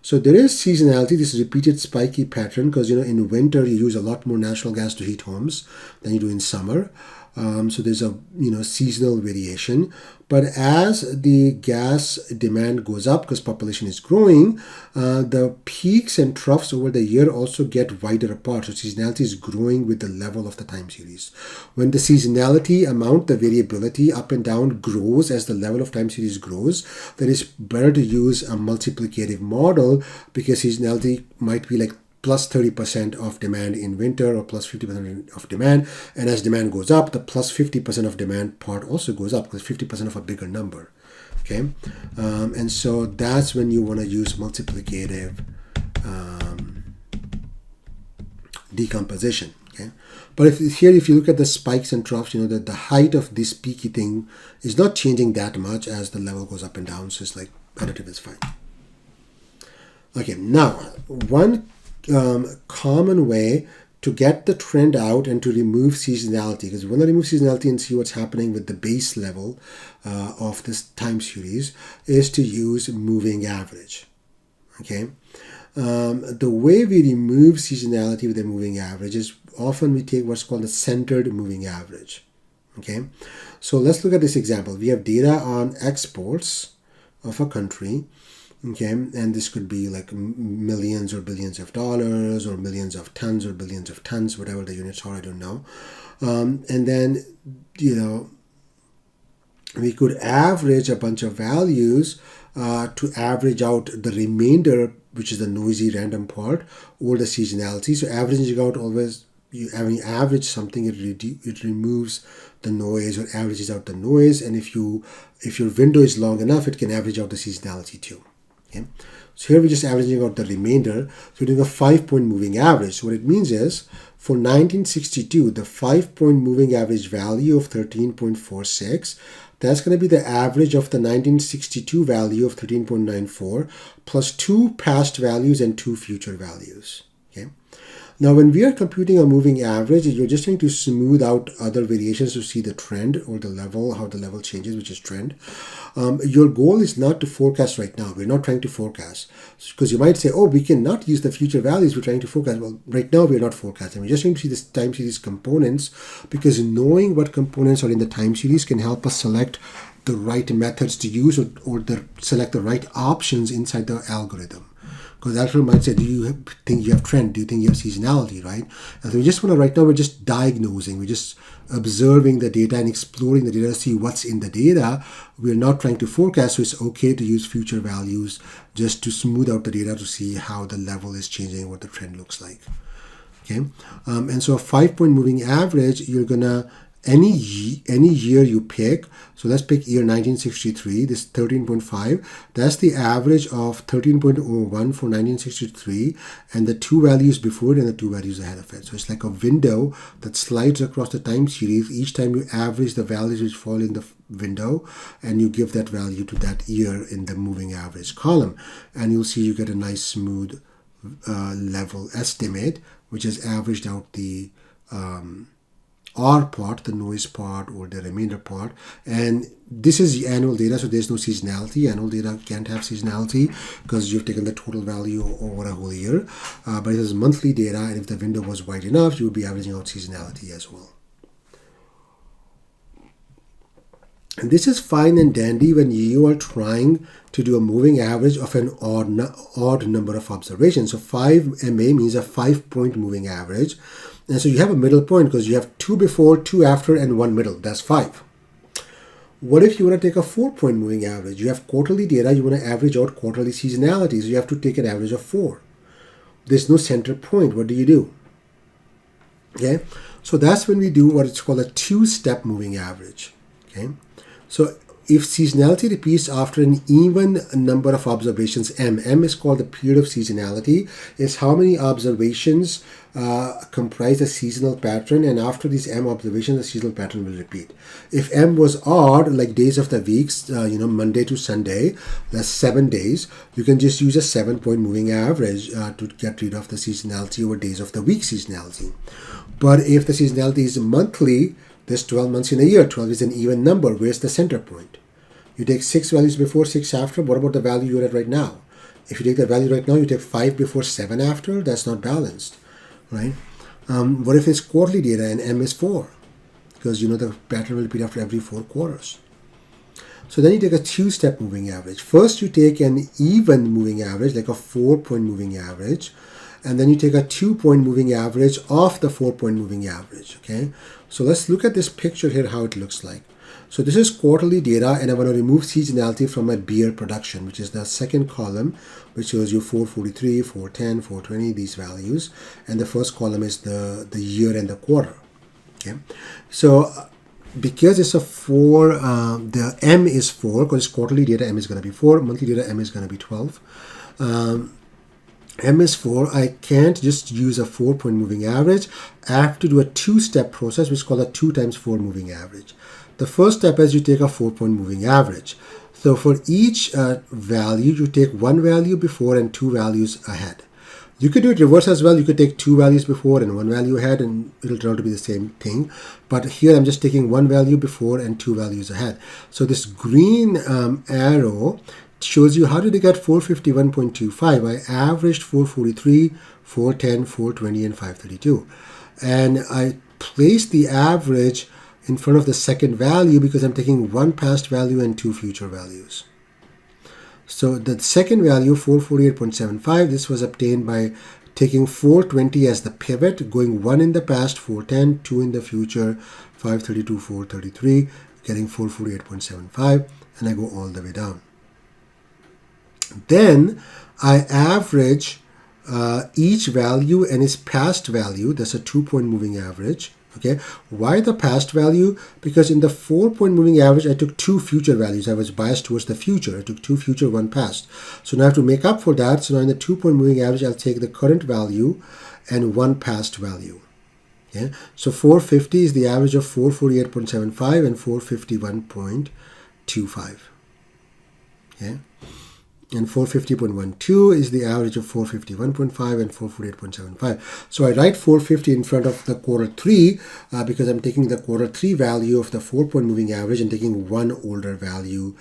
So there is seasonality, this repeated spiky pattern, because in winter you use a lot more natural gas to heat homes than you do in summer. So there's a seasonal variation. But as the gas demand goes up because population is growing, the peaks and troughs over the year also get wider apart. So seasonality is growing with the level of the time series. When the seasonality amount, the variability up and down grows as the level of time series grows, then it's better to use a multiplicative model, because seasonality might be like plus 30% of demand in winter or plus 50% of demand. And as demand goes up, the plus 50% of demand part also goes up, because 50% of a bigger number. Okay. And so that's when you want to use multiplicative decomposition. Okay. But if you look at the spikes and troughs, that the height of this peaky thing is not changing that much as the level goes up and down. So it's like additive is fine. Okay. Now, one common way to get the trend out and to remove seasonality, because we want to remove seasonality and see what's happening with the base level of this time series, is to use moving average. Okay. The way we remove seasonality with a moving average is often we take what's called a centered moving average. Okay. So let's look at this example. We have data on exports of a country. Okay, and this could be like millions or billions of dollars, or millions of tons or billions of tons, whatever the units are, I don't know. And then, we could average a bunch of values to average out the remainder, which is the noisy random part, or the seasonality. So averaging out always, when you average something, it removes the noise or averages out the noise. And if your window is long enough, it can average out the seasonality too. Okay. So here we're just averaging out the remainder. So we're doing a 5-point moving average. So what it means is, for 1962, the 5-point moving average value of 13.46, that's going to be the average of the 1962 value of 13.94 plus 2 past values and 2 future values. Okay. Now, when we are computing a moving average, you're just trying to smooth out other variations to see the trend or the level, how the level changes, which is trend. Your goal is not to forecast right now. We're not trying to forecast, because you might say, oh, we cannot use the future values. We're trying to forecast. Well, right now we're not forecasting. We're just trying to see the time series components, because knowing what components are in the time series can help us select the right methods to use, or select the right options inside the algorithm. Because algorithm might say, do you think you have trend? Do you think you have seasonality, right? And so we just want to, right now we're just diagnosing. We're just observing the data and exploring the data to see what's in the data. We're not trying to forecast, so it's okay to use future values just to smooth out the data to see how the level is changing, what the trend looks like. Okay, and so a 5-point moving average, you're gonna, any year you pick, so let's pick year 1963, this 13.5, that's the average of 13.01 for 1963, and the 2 values before it and the 2 values ahead of it. So it's like a window that slides across the time series. Each time you average the values which fall in the window, and you give that value to that year in the moving average column, and you'll see you get a nice smooth level estimate, which has averaged out the R part, the noise part, or the remainder part. And this is the annual data, so there's no seasonality. Annual data can't have seasonality because you've taken the total value over a whole year. But it is monthly data, and if the window was wide enough, you would be averaging out seasonality as well. And this is fine and dandy when you are trying to do a moving average of an odd number of observations. So 5 MA means a 5-point moving average. And so you have a middle point because you have 2 before, 2 after, and 1 middle. That's 5. What if you want to take a 4-point moving average? You have quarterly data. You want to average out quarterly seasonality. So you have to take an average of 4. There's no center point. What do you do? Okay. So that's when we do what it's called a 2-step moving average. Okay. So if seasonality repeats after an even number of observations, M is called the period of seasonality. It's how many observations comprise a seasonal pattern, and after these M observations, the seasonal pattern will repeat. If M was odd, like days of the weeks, Monday to Sunday, that's 7 days, you can just use a 7-point moving average to get rid of the seasonality over days of the week seasonality. But if the seasonality is monthly, there's 12 months in a year. 12 is an even number. Where's the center point? You take 6 values before, 6 after. What about the value you're at right now? If you take that value right now, you take 5 before, 7 after, that's not balanced, right? What if it's quarterly data and M is 4? Because you know the pattern will repeat after every 4 quarters. So then you take a 2-step moving average. First you take an even moving average, like a 4-point moving average, and then you take a 2-point moving average off the 4-point moving average, okay? So let's look at this picture here, how it looks like. So this is quarterly data, and I want to remove seasonality from my beer production, which is the second column, which shows you 443, 410, 420, these values. And the first column is the year and the quarter, okay? So because it's a 4, the M is 4, because it's quarterly data, M is going to be 4, monthly data, M is going to be 12. M is 4, I can't just use a 4-point moving average. I have to do a 2-step process, which is called a 2 times 4 moving average. The first step is you take a 4-point moving average. So for each value, you take 1 value before and 2 values ahead. You could do it reverse as well. You could take 2 values before and 1 value ahead, and it'll turn out to be the same thing. But here I'm just taking 1 value before and 2 values ahead. So this green arrow shows you how did I get 451.25. I averaged 443, 410, 420, and 532. And I placed the average in front of the second value because I'm taking 1 past value and 2 future values. So the second value, 448.75, this was obtained by taking 420 as the pivot, going 1 in the past, 410, 2 in the future, 532, 433, getting 448.75, and I go all the way down. Then I average each value and its past value. That's a 2-point moving average. Okay, why the past value? Because in the 4-point moving average, I took 2 future values. I was biased towards the future. I took 2 future, 1 past. So now I have to make up for that. So now in the 2-point moving average, I'll take the current value and 1 past value. Okay, so 450 is the average of 448.75 and 451.25. Okay. And 450.12 is the average of 451.5 and 448.75. So I write 450 in front of the quarter 3 because I'm taking the quarter 3 value of the 4-point moving average and taking 1 older value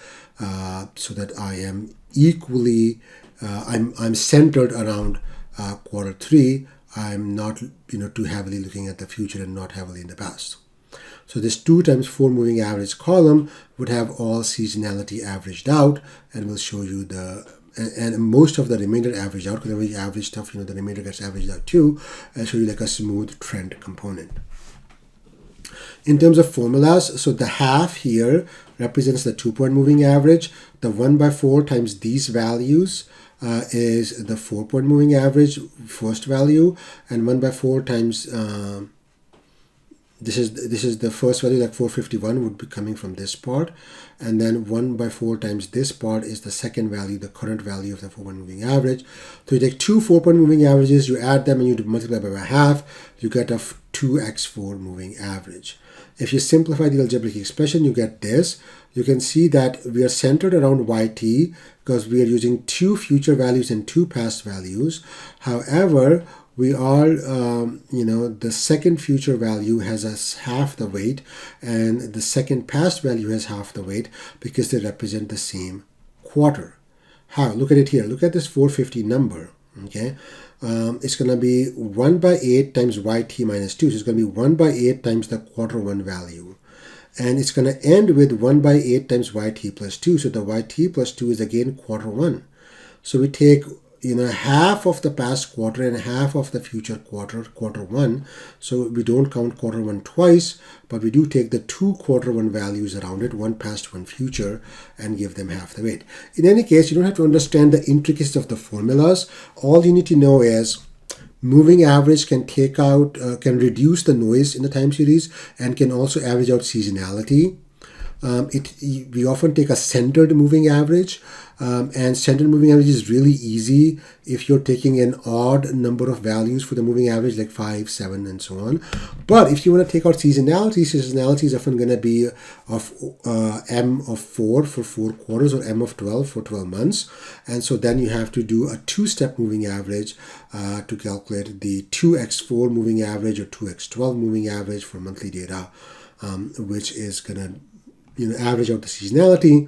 so that I am equally, I'm centered around quarter 3. I'm not too heavily looking at the future and not heavily in the past. So this 2 times 4 moving average column would have all seasonality averaged out, and will show you and most of the remainder averaged out, because every average stuff, the remainder gets averaged out too, and show you like a smooth trend component. In terms of formulas, so the half here represents the 2-point moving average. The 1/4 times these values is the 4-point moving average first value, and 1/4 times this is the first value, like 451 would be coming from this part, and then 1/4 times this part is the second value, the current value of the 4-point moving average. So you take 2 4-point moving averages, you add them, and you multiply by half, you get a 2x4 moving average. If you simplify the algebraic expression, you get this. You can see that we are centered around YT because we are using 2 future values and 2 past values. However, we are, the second future value has half the weight, and the second past value has half the weight because they represent the same quarter. How? Look at it here. Look at this 450 number. Okay, it's going to be 1/8 times YT minus 2. So it's going to be 1/8 times the quarter 1 value. And it's going to end with 1/8 times YT plus 2. So the YT plus 2 is again quarter 1. So we take half of the past quarter and half of the future quarter 1. So we don't count quarter 1 twice, but we do take the 2 quarter 1 values around it, 1 past, 1 future, and give them half the weight. In any case, you don't have to understand the intricacies of the formulas. All you need to know is moving average can can reduce the noise in the time series and can also average out seasonality. We often take a centered moving average, and centered moving average is really easy if you're taking an odd number of values for the moving average, like 5, 7, and so on. But if you want to take out seasonality is often going to be of M of 4 for 4 quarters, or M of 12 for 12 months. And so then you have to do a 2-step moving average to calculate the 2x4 moving average or 2x12 moving average for monthly data, which is going to average out the seasonality.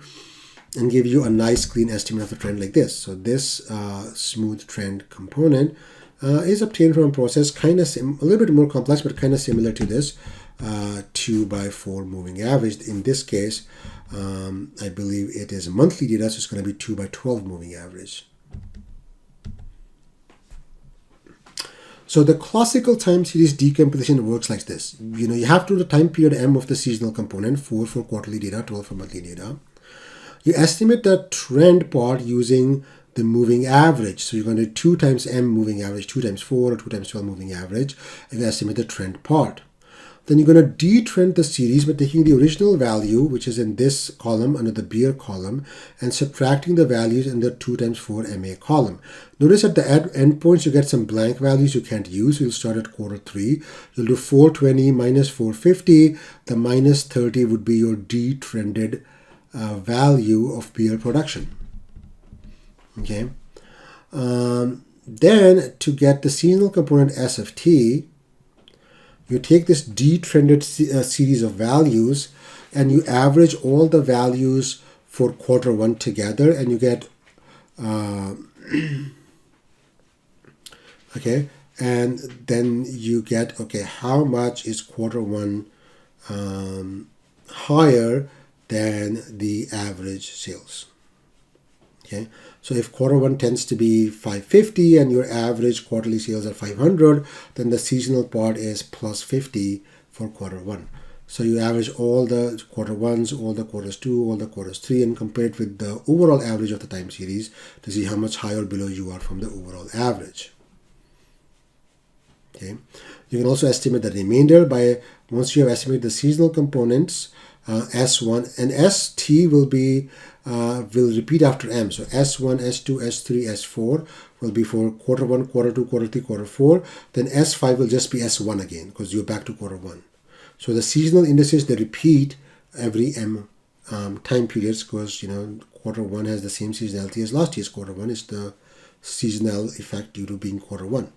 and give you a nice clean estimate of the trend like this. So this smooth trend component is obtained from a process kind of a little bit more complex, but kind of similar to this 2x4 moving average. In this case, I believe it is monthly data, so it's going to be 2x12 moving average. So the classical time series decomposition works like this. You have to do the time period M of the seasonal component, 4 for quarterly data, 12 for monthly data. You estimate the trend part using the moving average. So you're going to do 2 times M moving average, 2 times 4, or 2 times 12 moving average, and you estimate the trend part. Then you're going to detrend the series by taking the original value, which is in this column under the Beer column, and subtracting the values in the 2 times 4 MA column. Notice at the endpoints you get some blank values you can't use. You'll start at quarter 3. You'll do 420 minus 450. The minus 30 would be your detrended value of Beer production. Okay. Then to get the seasonal component S of T, you take this detrended series of values and you average all the values for quarter 1 together, and you get okay, and then you get, okay, how much is quarter 1 higher than the average sales. Okay, so if quarter 1 tends to be 550 and your average quarterly sales are 500, then the seasonal part is plus 50 for quarter 1. So you average all the quarter 1s, all the quarters 2, all the quarters 3, and compare it with the overall average of the time series to see how much higher or below you are from the overall average. Okay, you can also estimate the remainder by, once you have estimated the seasonal components, S1 and ST will repeat after M. So S1, S2, S3, S4 will be for quarter 1, quarter 2, quarter 3, quarter 4. Then S5 will just be S1 again because you're back to quarter 1. So the seasonal indices, they repeat every M time periods because, quarter 1 has the same seasonality as last year's quarter 1. It's the seasonal effect due to being quarter 1.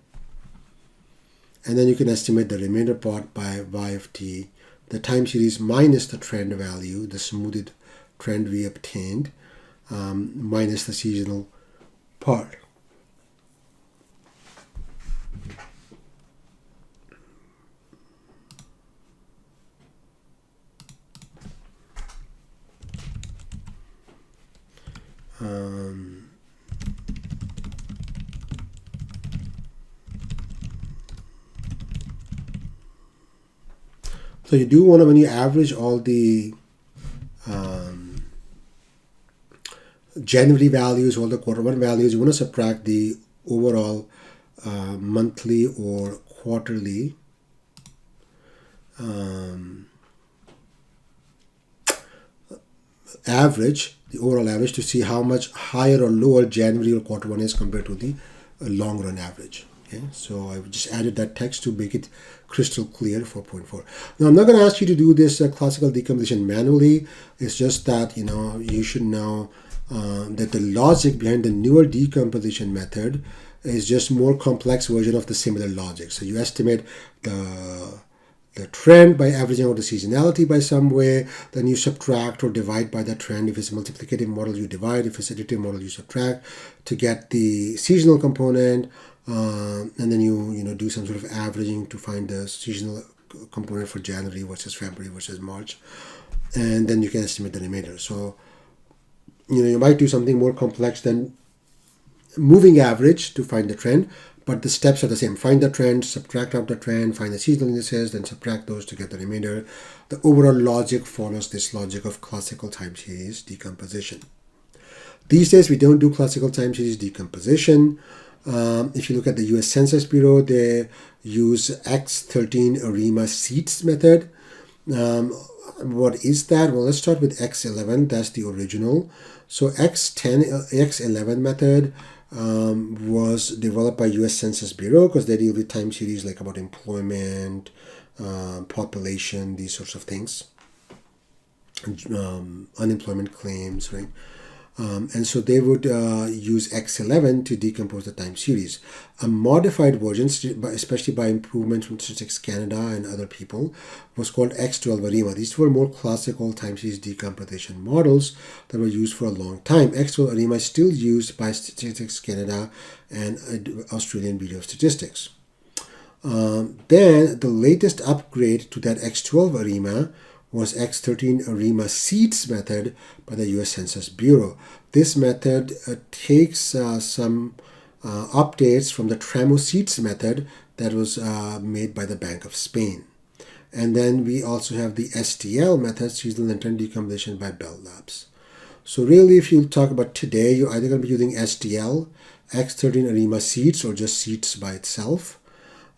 And then you can estimate the remainder part by Y of T, the time series minus the trend value, the smoothed trend we obtained, minus the seasonal part. So you do want to, when you average all the January values, all the quarter 1 values, you want to subtract the overall monthly or quarterly average, the overall average, to see how much higher or lower January or quarter 1 is compared to the long run average. Okay, so I've just added that text to make it crystal clear, 4.4. Now, I'm not going to ask you to do this classical decomposition manually. It's just that, you should know that the logic behind the newer decomposition method is just more complex version of the similar logic. So you estimate the trend by averaging out the seasonality by some way, then you subtract or divide by that trend. If it's a multiplicative model, you divide. If it's an additive model, you subtract to get the seasonal component. And then you do some sort of averaging to find the seasonal component for January versus February versus March, and then you can estimate the remainder. So you might do something more complex than moving average to find the trend, but the steps are the same. Find the trend, subtract out the trend, find the seasonal indices, then subtract those to get the remainder. The overall logic follows this logic of classical time series decomposition. These days we don't do classical time series decomposition. If you look at the US Census Bureau, they use X13 ARIMA seats method. What is that? Well, let's start with X11. That's the original. So X11 method was developed by US Census Bureau because they deal with time series like about employment, population, these sorts of things, unemployment claims, right? And so they would use X11 to decompose the time series. A modified version, especially by improvements from Statistics Canada and other people, was called X12 ARIMA. These were more classical time series decomposition models that were used for a long time. X12 ARIMA is still used by Statistics Canada and Australian Bureau of Statistics. Then the latest upgrade to that X12 ARIMA was X13 ARIMA seeds method by the US Census Bureau. This method takes some updates from the Tramo seeds method that was made by the Bank of Spain. And then we also have the STL method, seasonal intent decomposition by Bell Labs. So really, if you talk about today, you're either going to be using STL, X13 ARIMA seeds, or just seeds by itself.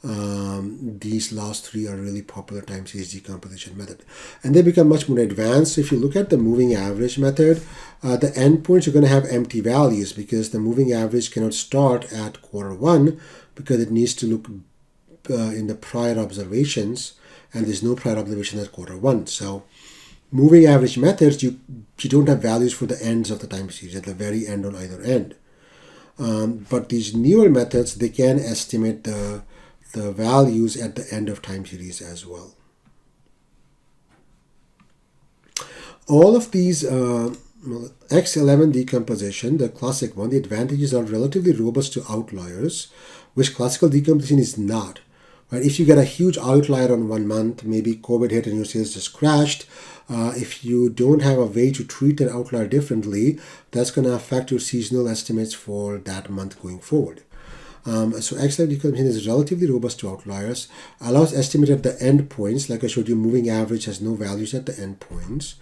These last three are really popular time series decomposition method, and they become much more advanced. If you look at the moving average method, the endpoints are going to have empty values because the moving average cannot start at quarter one because it needs to look in the prior observations, and there's no prior observation at quarter one. So moving average methods, you don't have values for the ends of the time series at the very end on either end. But these newer methods, they can estimate the values at the end of time series as well. All of these X11 decomposition, the classic one, the advantages are relatively robust to outliers, which classical decomposition is not. Right? If you get a huge outlier on 1 month, maybe COVID hit and your sales just crashed, if you don't have a way to treat that outlier differently, that's going to affect your seasonal estimates for that month going forward. So X11 decomposition is relatively robust to outliers, allows estimate at the endpoints. Like I showed you, moving average has no values at the endpoints.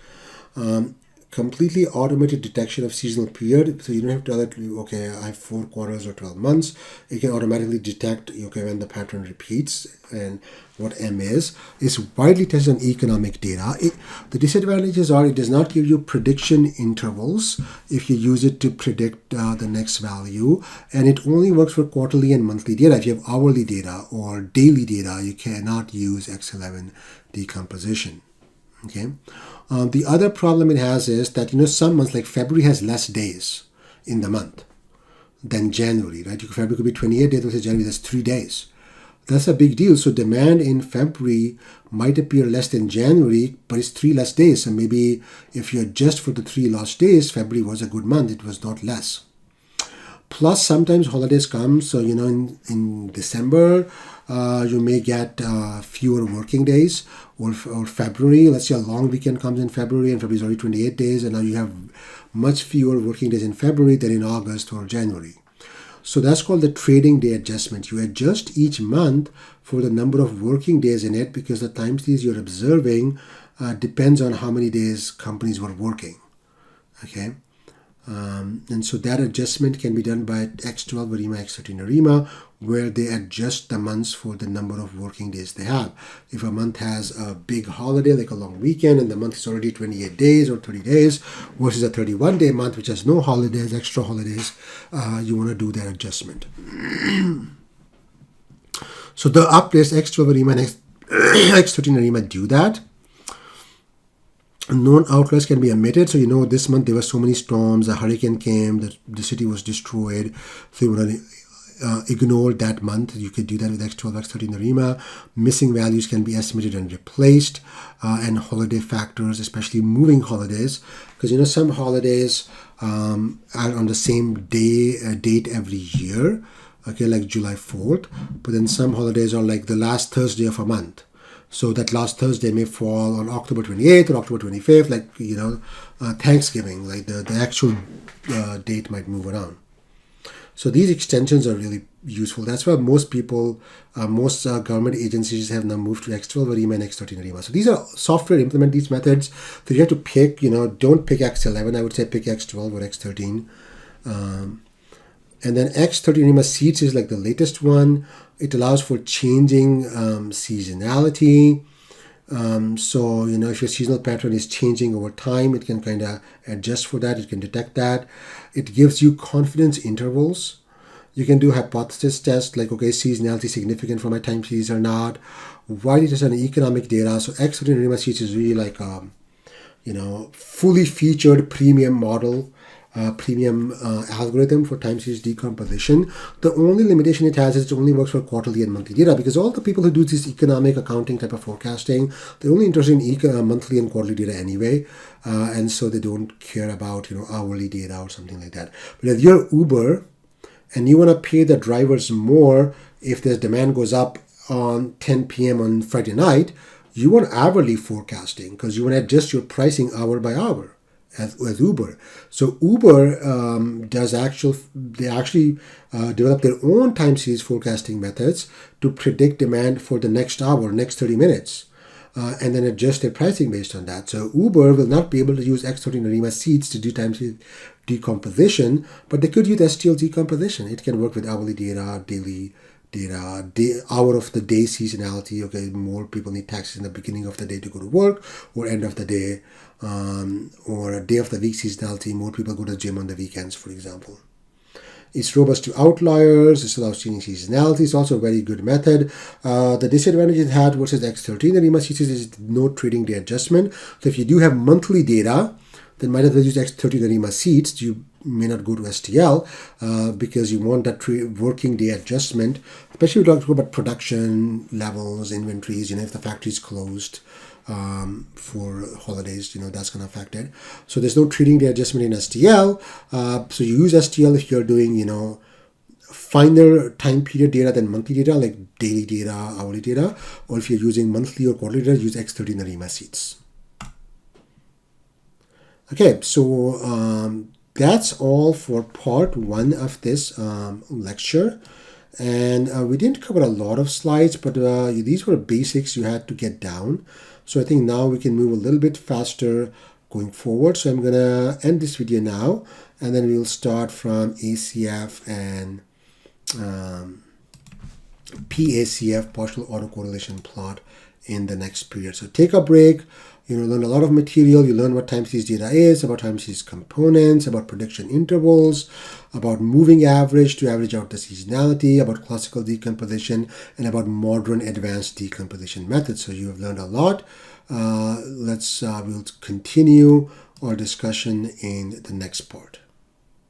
Completely automated detection of seasonal period, so you don't have to tell it, okay, I have 4 quarters or 12 months. It can automatically detect, okay, when the pattern repeats and what M is. It's widely tested on economic data. The disadvantages are it does not give you prediction intervals if you use it to predict the next value, and it only works for quarterly and monthly data. If you have hourly data or daily data, you cannot use X11 decomposition. Okay. The other problem it has is that, some months like February has less days in the month than January, right? February could be 28 days versus January, that's 3 days. That's a big deal. So demand in February might appear less than January, but it's 3 less days. So maybe if you adjust for the 3 lost days, February was a good month. It was not less. Plus, sometimes holidays come. So, in December, you may get fewer working days, or February. Let's say a long weekend comes in February, and February is already 28 days, and now you have much fewer working days in February than in August or January. So that's called the trading day adjustment. You adjust each month for the number of working days in it because the time series you're observing depends on how many days companies were working. Okay. And so that adjustment can be done by X12 ARIMA, X13 ARIMA, where they adjust the months for the number of working days they have. If a month has a big holiday, like a long weekend, and the month is already 28 days or 30 days, versus a 31-day month, which has no holidays, extra holidays, you want to do that adjustment. So the updates X12 ARIMA and X13 ARIMA do that. Known outliers can be omitted. So, this month there were so many storms, a hurricane came, the city was destroyed. So you want to ignore that month. You could do that with X12, X13 ARIMA. Missing values can be estimated and replaced. And holiday factors, especially moving holidays. Because, some holidays are on the same date every year. Okay, like July 4th. But then some holidays are like the last Thursday of a month. So that last Thursday may fall on October 28th or October 25th, like, Thanksgiving, like the actual date might move around. So these extensions are really useful. That's why most people, most government agencies have now moved to X12 ARIMA and X13 ARIMA. So these are software implement these methods. So you have to pick, don't pick X11. I would say pick X12 or X13. And then X13 ARIMA seeds is like the latest one. It allows for changing seasonality. So, if your seasonal pattern is changing over time, it can kind of adjust for that. It can detect that. It gives you confidence intervals. You can do hypothesis tests like, okay, seasonality significant for my time series or not. Widely tested on economic data. So X13 ARIMA seeds is really like, fully featured premium model. premium algorithm for time series decomposition. The only limitation it has is it only works for quarterly and monthly data, because all the people who do this economic accounting type of forecasting, they're only interested in monthly and quarterly data anyway, and so they don't care about hourly data or something like that. But if you're Uber and you want to pay the drivers more if their demand goes up on 10 p.m. on Friday night, you want hourly forecasting because you want to adjust your pricing hour by hour as Uber. So Uber they actually develop their own time series forecasting methods to predict demand for the next hour, next 30 minutes. And then adjust their pricing based on that. So Uber will not be able to use X13 ARIMA seeds to do time series decomposition, but they could use STL decomposition. It can work with hourly data, daily data, hour of the day seasonality. Okay, more people need taxis in the beginning of the day to go to work, or end of the day, or a day of the week seasonality. More people go to the gym on the weekends, for example. It's robust to outliers. It allows changing seasonality. It's also a very good method. The disadvantage it had versus X13 ARIMA seeds is no trading day adjustment. So if you do have monthly data, then might as well use X13 ARIMA seeds. You may not go to STL because you want that working day adjustment, especially when we talk about production levels, inventories, if the factory is closed for holidays, that's going to affect it. So there's no trading day adjustment in STL. So you use STL if you're doing, finer time period data than monthly data, like daily data, hourly data, or if you're using monthly or quarterly data, use X13 ARIMA seeds. Okay, so that's all for part 1 of this lecture. And we didn't cover a lot of slides, but these were basics you had to get down. So I think now we can move a little bit faster going forward. So I'm going to end this video now, and then we'll start from ACF and PACF, partial autocorrelation plot, in the next period. So take a break. Learn a lot of material. You learn what time series data is, about time series components, about prediction intervals, about moving average to average out the seasonality, about classical decomposition, and about modern advanced decomposition methods. So you have learned a lot. We'll continue our discussion in the next part.